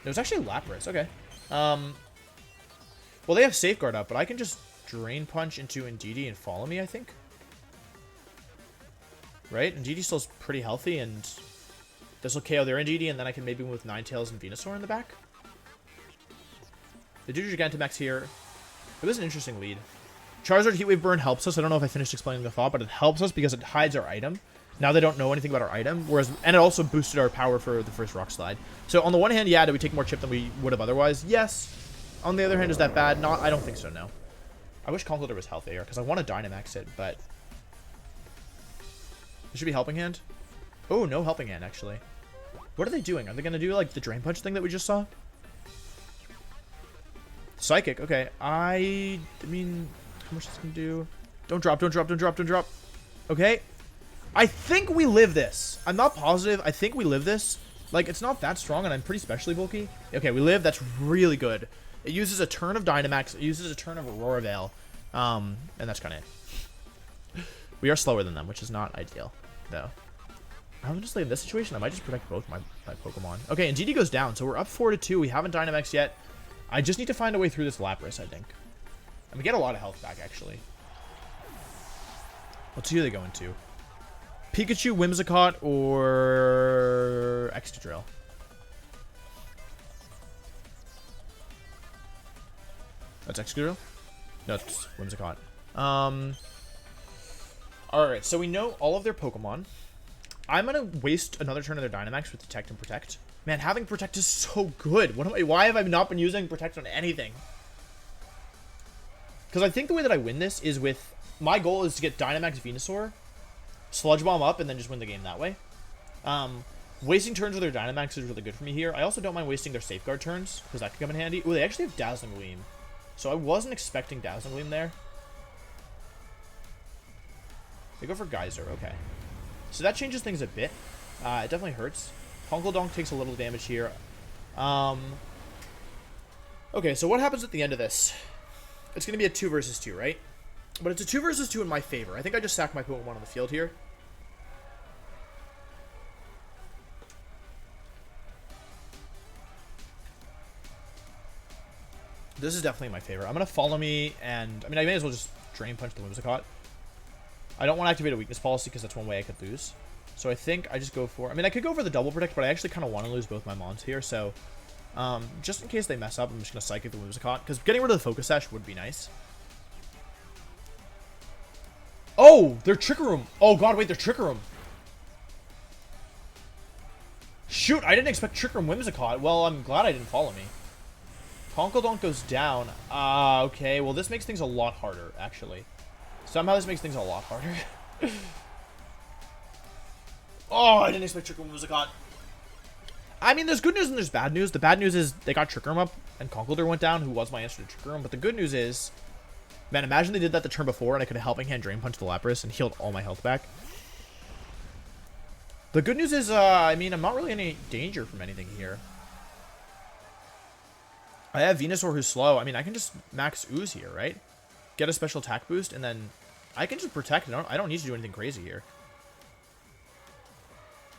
It was actually Lapras, okay. Well, they have Safeguard up, but I can just Drain Punch into Indeedee and follow me, I think. Right? Indeedee still's pretty healthy, and this will KO their Indeedee, and then I can maybe move Ninetales and Venusaur in the back. They do Gigantamax here. It was an interesting lead. Charizard Heat Wave Burn helps us. I don't know if I finished explaining the thought, but it helps us because it hides our item. Now they don't know anything about our item, and it also boosted our power for the first Rock Slide. So on the one hand, yeah, did we take more chip than we would have otherwise? Yes. On the other hand, is that bad? Not. I don't think so, no. I wish Conkeldurr was healthier, because I want to Dynamax it, but... It should be Helping Hand. Oh, no Helping Hand, actually. What are they doing? Are they going to do, like, the Drain Punch thing that we just saw? Psychic, okay. I mean, how much is this going to do? Don't drop, don't drop, don't drop, don't drop. Okay. I think we live this. I'm not positive. I think we live this. Like, it's not that strong, and I'm pretty specially bulky. Okay, we live. That's really good. It uses a turn of Dynamax. It uses a turn of Aurora Veil. And that's kind of it. We are slower than them, which is not ideal, though. I'm just like in this situation, I might just protect both my Pokemon. Okay, and Indeedee goes down, so we're up 4-2. We haven't Dynamax yet. I just need to find a way through this Lapras, I think. And we get a lot of health back, actually. Let's see who they go into. Pikachu, Whimsicott, or Excadrill. That's Excadrill? No, it's Whimsicott. Alright, so we know all of their Pokemon. I'm going to waste another turn of their Dynamax with Detect and Protect. Man, having Protect is so good. Why have I not been using Protect on anything? Because I think the way that I win this is with... My goal is to get Dynamax Venusaur, Sludge Bomb up, and then just win the game that way. Wasting turns with their Dynamax is really good for me here. I also don't mind wasting their Safeguard turns, because that could come in handy. Ooh, they actually have Dazzling Gleam. So I wasn't expecting Dazzling Gleam there. They go for Geyser, okay. So that changes things a bit. It definitely hurts. Conkeldurr takes a little damage here. Okay, so what happens at the end of this? It's going to be a 2 versus 2, right? But it's a 2 versus 2 in my favor. I think I just sacked my Pokemon on the field here. This is definitely my favor. I'm going to follow me, and... I mean, I may as well just Drain Punch the Whimsicott. I don't want to activate a weakness policy, because that's one way I could lose. So I think I just go for... I mean, I could go for the double protect, but I actually kind of want to lose both my mons here, so... just in case they mess up, I'm just going to Psychic the Whimsicott, because getting rid of the Focus Sash would be nice. Oh! They're Trick Room! Oh god, wait, they're Trick Room! Shoot, I didn't expect Trick Room Whimsicott. Well, I'm glad I didn't follow me. Conkeldurr goes down. Okay, well this makes things a lot harder, actually. Somehow this makes things a lot harder. Oh, I didn't expect Trick Room Whimsicott. I mean, there's good news and there's bad news. The bad news is they got Trick Room up and Conkeldurr went down, who was my answer to Trick Room. But the good news is, man, imagine they did that the turn before and I could have Helping Hand Drain Punch the Lapras and healed all my health back. The good news is, I mean, I'm not really in any danger from anything here. I have Venusaur who's slow. I mean, I can just max Ooze here, right? Get a special attack boost, and then I can just protect. I don't need to do anything crazy here.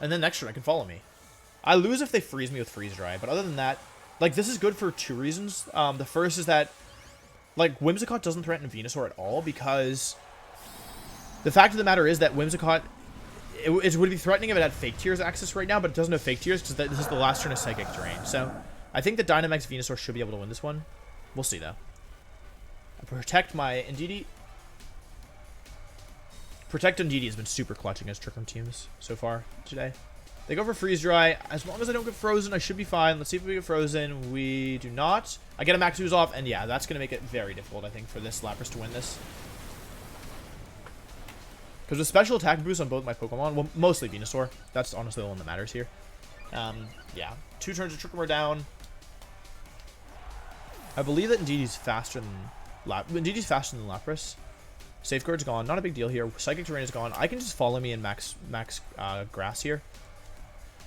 And then next turn, I can follow me. I lose if they freeze me with Freeze Dry, but other than that, like, this is good for 2 reasons. The first is that, like, Whimsicott doesn't threaten Venusaur at all, because the fact of the matter is that Whimsicott, it would be threatening if it had Fake Tears access right now, but it doesn't have Fake Tears because this is the last turn of Psychic Drain. So I think that Dynamax Venusaur should be able to win this one. We'll see, though. I protect my Indeedee. Protect Indeedee has been super clutching as Trick Room teams so far today. They go for Freeze Dry. As long as I don't get frozen, I should be fine. Let's see if we get frozen. We do not. I get a Max Ooze off, and yeah, that's going to make it very difficult, I think, for this Lapras to win this. Because with special attack boost on both my Pokemon, well, mostly Venusaur. That's honestly the one that matters here. Yeah. 2 turns of Trick Room are down. I believe that Indeedee's faster than Lapras. Safeguard's gone. Not a big deal here. Psychic Terrain is gone. I can just follow me and max Grass here.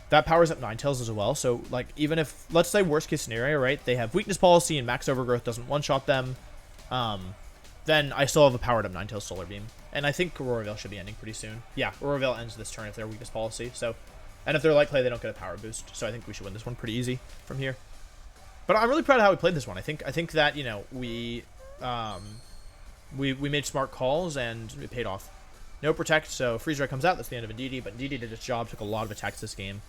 That powers up Ninetales as well. So, like, even if, let's say worst case scenario, right? They have weakness policy and Max Overgrowth doesn't one-shot them. Then I still have a powered up Ninetales Solar Beam. And I think Auroravale should be ending pretty soon. Yeah, Auroravale ends this turn if they're weakest policy. So, and if they're light clay, they don't get a power boost. So I think we should win this one pretty easy from here. But I'm really proud of how we played this one. I think that, you know, we made smart calls and it paid off. No protect, so Freeze Ray comes out. That's the end of Indeedee. But Indeedee did its job. Took a lot of attacks this game.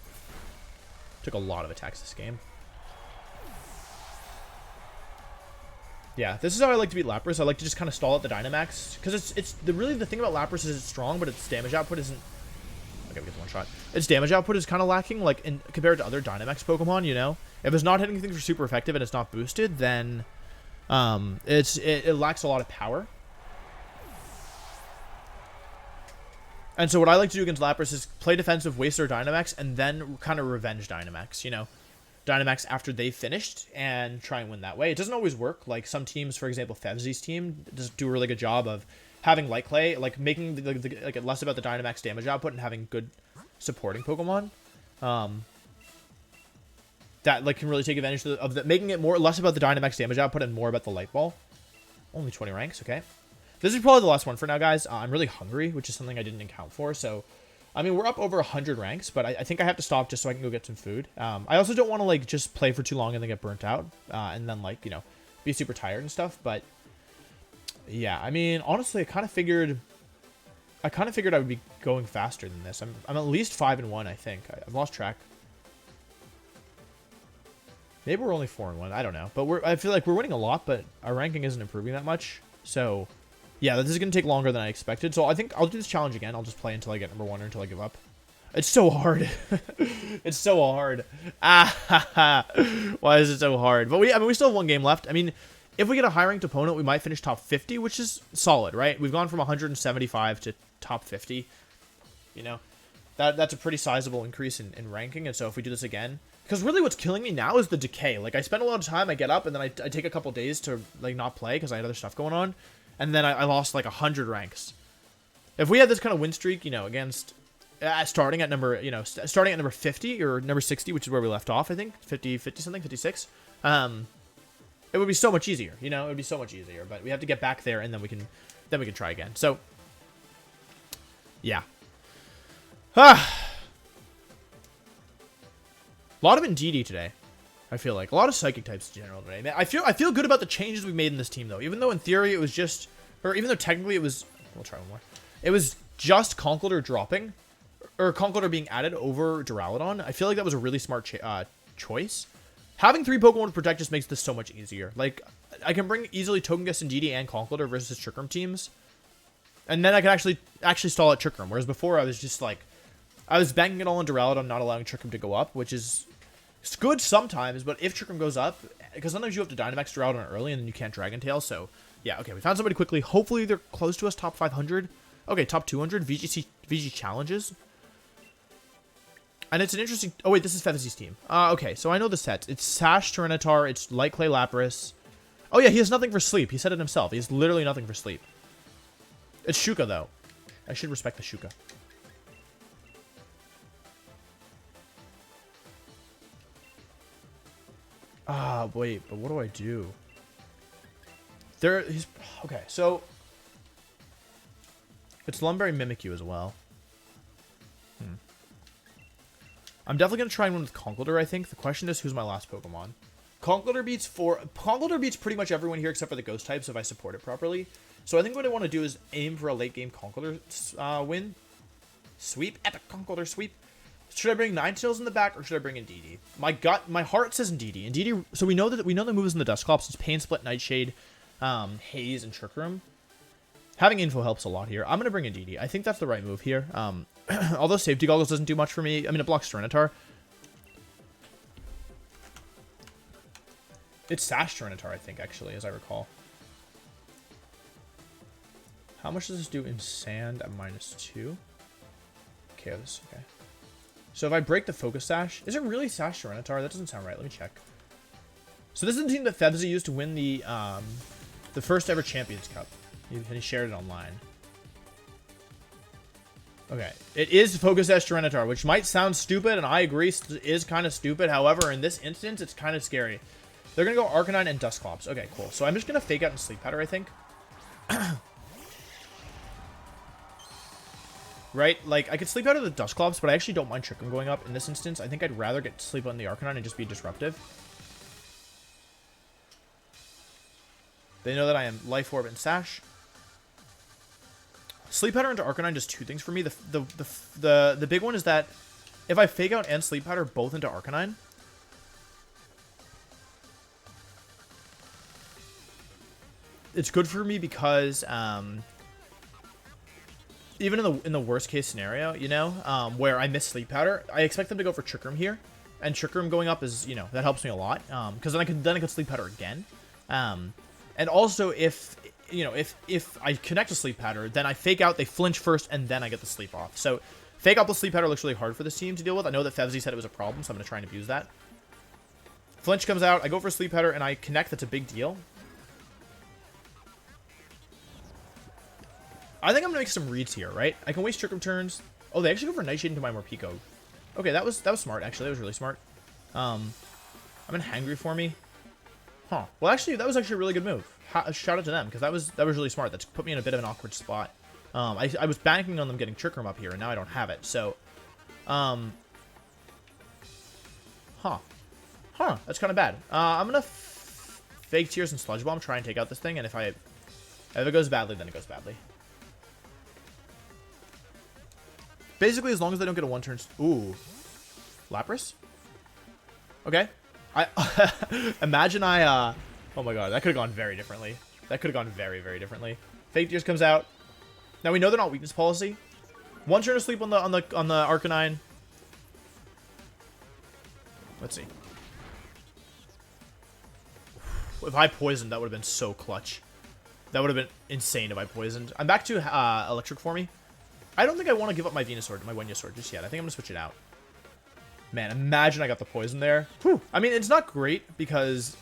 Yeah, this is how I like to beat Lapras. I like to just kind of stall at the Dynamax. Because really the thing about Lapras is it's strong, but its damage output isn't... Okay, we get the one shot. Its damage output is kind of lacking, like, compared to other Dynamax Pokemon, you know? If it's not hitting things for super effective and it's not boosted, then it lacks a lot of power. And so what I like to do against Lapras is play defensive, waste their Dynamax, and then kind of revenge Dynamax, you know? Dynamax after they've finished and try and win that way. It doesn't always work. Like some teams, for example, Fevzi's team does do a really good job of having light clay, like making like less about the Dynamax damage output and having good supporting Pokemon. That like can really take advantage of the making it less about the Dynamax damage output and more about the light ball. Only 20 ranks, okay. This is probably the last one for now, guys. I'm really hungry, which is something I didn't account for, so I mean, we're up over 100 ranks, but I think I have to stop just so I can go get some food. I also don't want to, like, just play for too long and then get burnt out. And then, like, you know, be super tired and stuff. But, yeah, I mean, honestly, I kind of figured I would be going faster than this. I'm at least 5-1, I think. I've lost track. Maybe we're only 4-1. I don't know. But I feel like we're winning a lot, but our ranking isn't improving that much. So... yeah, this is going to take longer than I expected. So I think I'll do this challenge again. I'll just play until I get number 1 or until I give up. It's so hard. It's so hard. Why is it so hard? But we still have one game left. I mean, if we get a high-ranked opponent, we might finish top 50, which is solid, right? We've gone from 175 to top 50. You know, that's a pretty sizable increase in ranking. And so if we do this again... because really what's killing me now is the decay. Like, I spend a lot of time, I get up, and then I take a couple days to, like, not play because I had other stuff going on. And then I lost like 100 ranks. If we had this kind of win streak, you know, against starting at number 50 or number 60, which is where we left off, I think 50 something, 56. It would be so much easier, you know, it would be so much easier. But we have to get back there, and then we can try again. So, yeah. A lot of Indeedee today. I feel like a lot of psychic types in general today. I feel good about the changes we made in this team though. Even though in theory it was just, or even though technically it was, we'll try one more. It was just Conkeldurr dropping, or Conkeldurr being added over Duraludon. I feel like that was a really smart choice. Having 3 Pokemon to protect just makes this so much easier. Like I can bring easily Togekiss, Indeedee, and Conkeldurr versus Trick Room teams, and then I can actually stall at Trick Room. Whereas before I was just like, I was banking it all on Duraludon, not allowing Trick Room to go up, which is. It's good sometimes, but if Trick Room goes up, because sometimes you have to Dynamax Duraludon early and then you can't Dragon Tail, so yeah, okay, we found somebody quickly. Hopefully they're close to us, top 500. Okay, top 200, VG challenges. And it's an interesting... oh wait, this is Fevzi's team. Okay, so I know the sets. It's Sash, Tyranitar, it's Light Clay Lapras. Oh yeah, he has nothing for sleep. He said it himself. He has literally nothing for sleep. It's Shuka, though. I should respect the Shuka. Wait, but what do I do? He's... okay, so... it's Lumberry Mimikyu as well. I'm definitely going to try and win with Conkeldurr, I think. The question is, who's my last Pokemon? Conkeldurr beats pretty much everyone here except for the Ghost types if I support it properly. So I think what I want to do is aim for a late-game Conkeldurr win. Sweep. Epic Conkeldurr sweep. Should I bring Ninetales in the back or should I bring Indeedee? My heart says Indeedee. Indeedee. So we know the moves in the Dusclops. It's Pain Split, Nightshade, Haze, and Trick Room. Having info helps a lot here. I'm gonna bring Indeedee. I think that's the right move here. Although Safety Goggles doesn't do much for me. I mean, it blocks Tyranitar. It's Sash Tyranitar, I think, actually, as I recall. How much does this do in Sand at -2? Okay, this okay. So if I break the Focus Sash... is it really Sash Tyranitar? That doesn't sound right. Let me check. So this is the team that Fevzi used to win the first ever Champions Cup. And he shared it online. Okay. It is Focus Sash Tyranitar, which might sound stupid, and I agree is kind of stupid. However, in this instance, it's kind of scary. They're going to go Arcanine and Dusclops. Okay, cool. So I'm just going to Fake Out and Sleep Powder, I think. right? Like, I could sleep out of the Dusclops, but I actually don't mind Trick Room going up in this instance. I think I'd rather get sleep on the Arcanine and just be disruptive. They know that I am Life Orb and Sash. Sleep Powder into Arcanine does two things for me. The big one is that if I Fake Out and Sleep Powder both into Arcanine, it's good for me because even in the worst case scenario, you know, where I miss Sleep Powder, I expect them to go for Trick Room here, and Trick Room going up is, you know, that helps me a lot, because then I could Sleep Powder again, and also if you know if I connect a Sleep Powder, then I Fake Out, they flinch first, and then I get the sleep off. So Fake Out the Sleep Powder looks really hard for this team to deal with. I know that Fevzy said it was a problem, so I'm gonna try and abuse that. Flinch comes out, I go for Sleep Powder, and I connect. That's a big deal. I think I'm gonna make some reads here, right? I can waste Trick Room turns. Oh, they actually go for Nightshade into my Morpeko. Okay, that was smart, actually. That was really smart. I'm in Hangry for me. Huh. Well, actually, that was actually a really good move. Shout out to them, because that was really smart. That's put me in a bit of an awkward spot. I was banking on them getting Trick Room up here, and now I don't have it. So, that's kind of bad. I'm gonna Fake Tears and Sludge Bomb, try and take out this thing, and if it goes badly, then it goes badly. Basically, as long as they don't get a one-turn... Ooh. Lapras? Okay. Imagine I, oh my god, that could have gone very differently. That could have gone very, very differently. Fake Tears comes out. Now, we know they're not weakness policy. One turn of sleep on the Arcanine. Let's see. If I poisoned, that would have been so clutch. That would have been insane if I poisoned. I'm back to Electric for me. I don't think I want to give up my Venusaur, my Venusaur just yet. I think I'm going to switch it out. Man, imagine I got the poison there. Whew. I mean, it's not great because...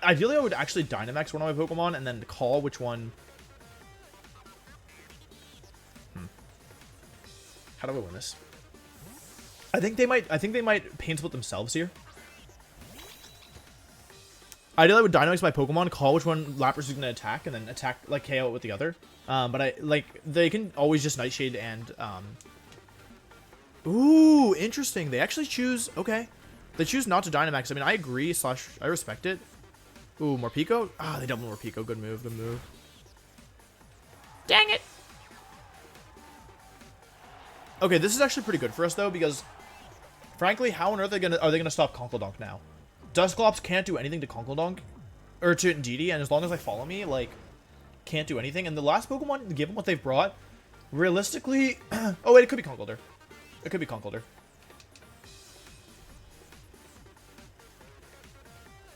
ideally, I would actually Dynamax one of my Pokemon and then call which one... How do I win this? I think they might Pain Split themselves here. Ideally, I would Dynamax my Pokemon, call which one Lapras is going to attack, and then attack, like, KO it with the other. But they can always just Nightshade and, Ooh, interesting. They actually choose, okay. They choose not to Dynamax. I mean, I agree, / I respect it. Ooh, Morpeko? Ah, they double Morpeko. Good move, good move. Dang it! Okay, this is actually pretty good for us, though, because, frankly, how on earth are they gonna stop Conkeldonk now? Dusclops can't do anything to Conkeldonk, or to Indeedee, and as long as they follow me, like, can't do anything. And the last Pokemon, given what they've brought, realistically... oh, wait, it could be Conkeldurr. It could be Conkeldurr.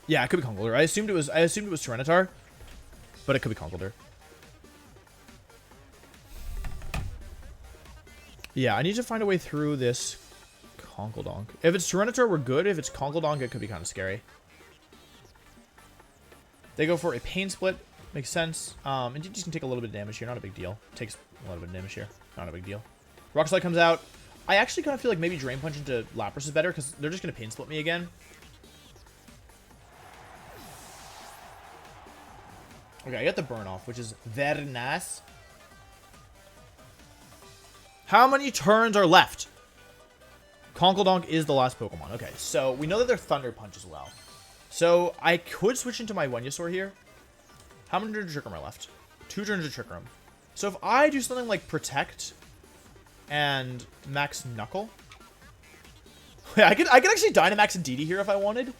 Yeah, it could be Conkeldurr. I assumed it was Tyranitar, but it could be Conkeldurr. Yeah, I need to find a way through this Conkeldonk. If it's Tyranitar, we're good. If it's Conkeldonk, it could be kind of scary. They go for a Pain Split. Makes sense. And you just can take a little bit of damage here. Not a big deal. Takes a little bit of damage here. Not a big deal. Rock Slide comes out. I actually kind of feel like maybe Drain Punch into Lapras is better because they're just going to Pain Split me again. Okay, I got the Burn Off, which is very nice. How many turns are left? Conkeldonk is the last Pokemon. Okay, so we know that they're Thunder Punch as well. So I could switch into my Venusaur here. How many turns of Trick Room are left? 2 turns of Trick Room. So if I do something like Protect and Max Knuckle. Wait, I could actually Dynamax Indeedee here if I wanted.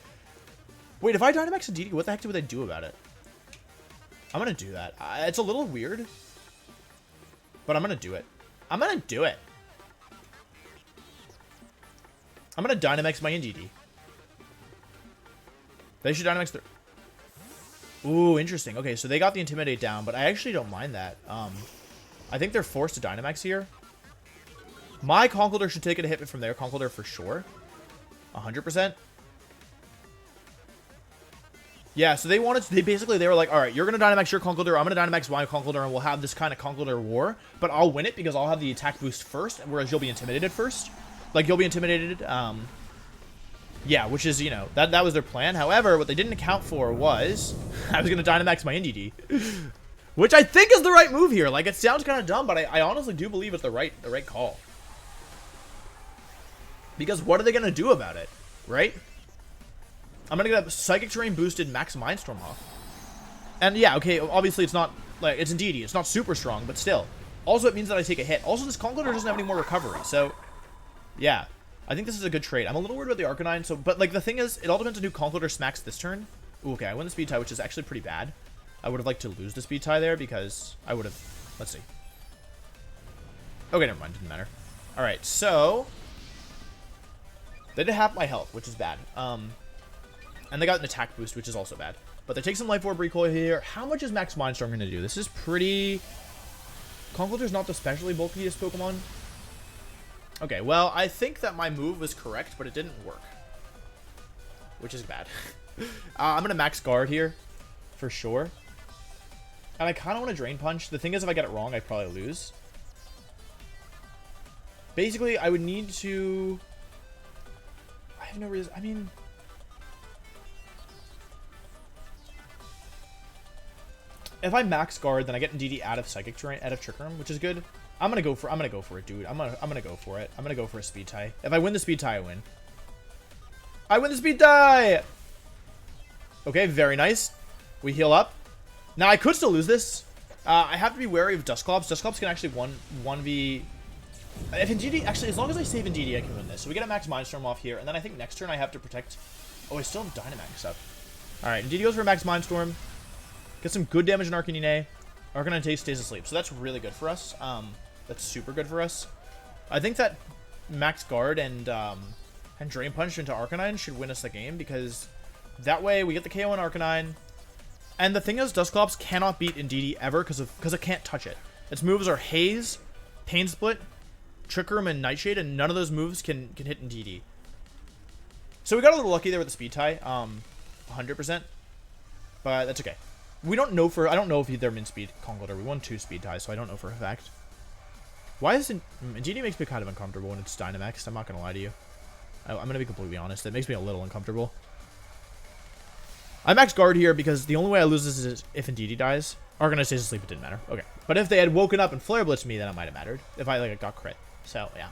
Wait, if I Dynamax Indeedee, what the heck would I do about it? I'm going to do that. It's a little weird, but I'm going to do it. I'm going to do it. I'm going to Dynamax my Indeedee. They should Dynamax their... Ooh, interesting. Okay, so they got the Intimidate down, but I actually don't mind that. I think they're forced to Dynamax here. My Conkeldurr should take it a hit from their Conkeldurr for sure. 100%. Yeah, so they were like, all right, you're going to Dynamax your Conkeldurr, I'm going to Dynamax my Conkeldurr, and we'll have this kind of Conkeldurr war, but I'll win it because I'll have the attack boost first, whereas you'll be intimidated first. Like, you'll be intimidated, Yeah, which is, you know, that was their plan. However, what they didn't account for was I was going to Dynamax my Indeedee. Which I think is the right move here. Like, it sounds kind of dumb, but I honestly do believe it's the right call. Because what are they going to do about it, right? I'm going to get a Psychic Terrain boosted Max Mindstorm off. And yeah, okay, obviously it's not, like, it's Indeedee. It's not super strong, but still. Also, it means that I take a hit. Also, this Conkeldurr doesn't have any more recovery, so yeah. I think this is a good trade. I'm a little worried about the Arcanine, so, but, like, the thing is, it all depends on who Conkeldurr smacks this turn. Ooh, okay, I win the speed tie, which is actually pretty bad. I would have liked to lose the speed tie there because I would have, let's see. Okay, never mind, didn't matter. All right, so they did half my health, which is bad. And they got an attack boost, which is also bad. But they take some Life Orb recoil here. How much is Max Mindstorm going to do? This is pretty... Conkeldurr's not the especially bulkiest Pokemon. Okay, well, I think that my move was correct, but it didn't work. Which is bad. I'm going to max guard here, for sure. And I kind of want to Drain Punch. The thing is, if I get it wrong, I probably lose. Basically, I would need to... I have no reason... I mean... If I max guard, then I get Indeedee out of Psychic Terrain, out of Trick Room, which is good. I'm gonna go for it, dude. I'm gonna go for it. I'm gonna go for a speed tie. If I win the speed tie, I win. I win the speed tie! Okay, very nice. We heal up. Now, I could still lose this. I have to be wary of Dusclops. Dusclops can actually 1v... If Indeedee... Actually, as long as I save Indeedee, I can win this. So we get a Max Mindstorm off here, and then I think next turn I have to protect... Oh, I still have Dynamax up. Alright, Indeedee goes for a Max Mindstorm. Get some good damage in Arcanine. Arcanine stays asleep, so that's really good for us. That's super good for us. I think that Max Guard and Drain Punch into Arcanine should win us the game, because that way we get the KO on Arcanine. And the thing is, Dusclops cannot beat Indeedee ever because it can't touch it. Its moves are Haze, Pain Split, Trick Room, and Nightshade, and none of those moves can hit Indeedee. So we got a little lucky there with the speed tie, 100%, but that's okay. We don't know I don't know if they're min-speed Conkeldurr. We won 2 speed ties, so I don't know for a fact. Why is it... Indeedee makes me kind of uncomfortable when it's Dynamax. I'm not going to lie to you. I'm going to be completely honest. It makes me a little uncomfortable. I max guard here because the only way I lose this is if Indeedee dies. Arcanine stays asleep, it didn't matter. Okay. But if they had woken up and Flare Blitzed me, then it might have mattered. If I like got crit. So, yeah.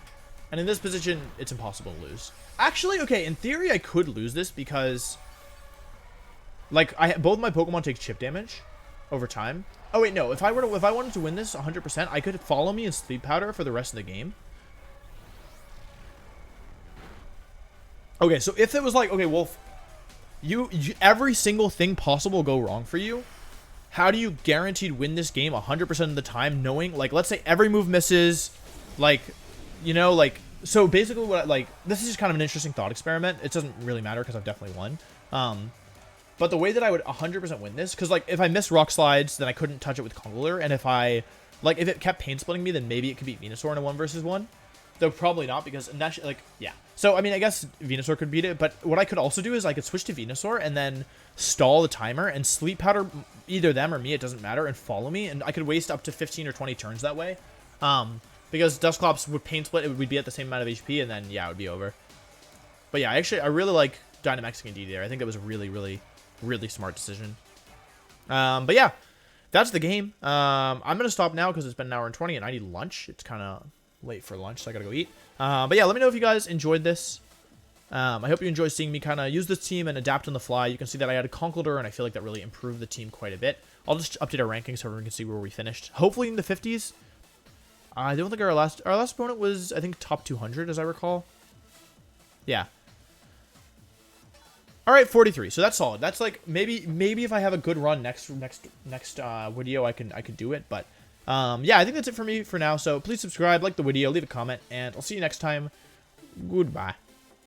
And in this position, it's impossible to lose. Actually, okay, in theory, I could lose this because... Like, both my Pokemon take chip damage over time. Oh, wait, no. If I wanted to win this 100%, I could follow me and Sleep Powder for the rest of the game. Okay, so if it was like, okay, Wolf, you every single thing possible will go wrong for you. How do you guaranteed win this game 100% of the time, knowing, like, let's say every move misses, like, you know, like, so basically what, like, this is just kind of an interesting thought experiment. It doesn't really matter because I've definitely won. But the way that I would 100% win this, because, like, if I missed Rock Slides, then I couldn't touch it with Conkeldurr, and if if it kept Pain Splitting me, then maybe it could beat Venusaur in a 1 versus 1. Though probably not, because, and that's, like, yeah. So, I mean, I guess Venusaur could beat it, but what I could also do is I could switch to Venusaur and then stall the timer and Sleep Powder either them or me, it doesn't matter, and follow me, and I could waste up to 15 or 20 turns that way. Because Dusclops would Pain Split, it would be at the same amount of HP, and then, yeah, it would be over. But yeah, actually, I really like Dynamaxing Indeedee there. I think that was a really, really... really smart decision. But yeah, that's the game. I'm gonna stop now because it's been an hour and 20 and I need lunch. It's kind of late for lunch, so I gotta go eat. But yeah, let me know if you guys enjoyed this. I hope you enjoy seeing me kind of use this team and adapt on the fly. You can see that I added Conkeldurr, and I feel like that really improved the team quite a bit. I'll just update our rankings so everyone can see where we finished. Hopefully in the 50s. I don't think our last opponent was, I think, top 200, as I recall. Yeah. All right, 43. So that's solid. That's like maybe if I have a good run next video, I could do it. But yeah, I think that's it for me for now. So please subscribe, like the video, leave a comment, and I'll see you next time. Goodbye.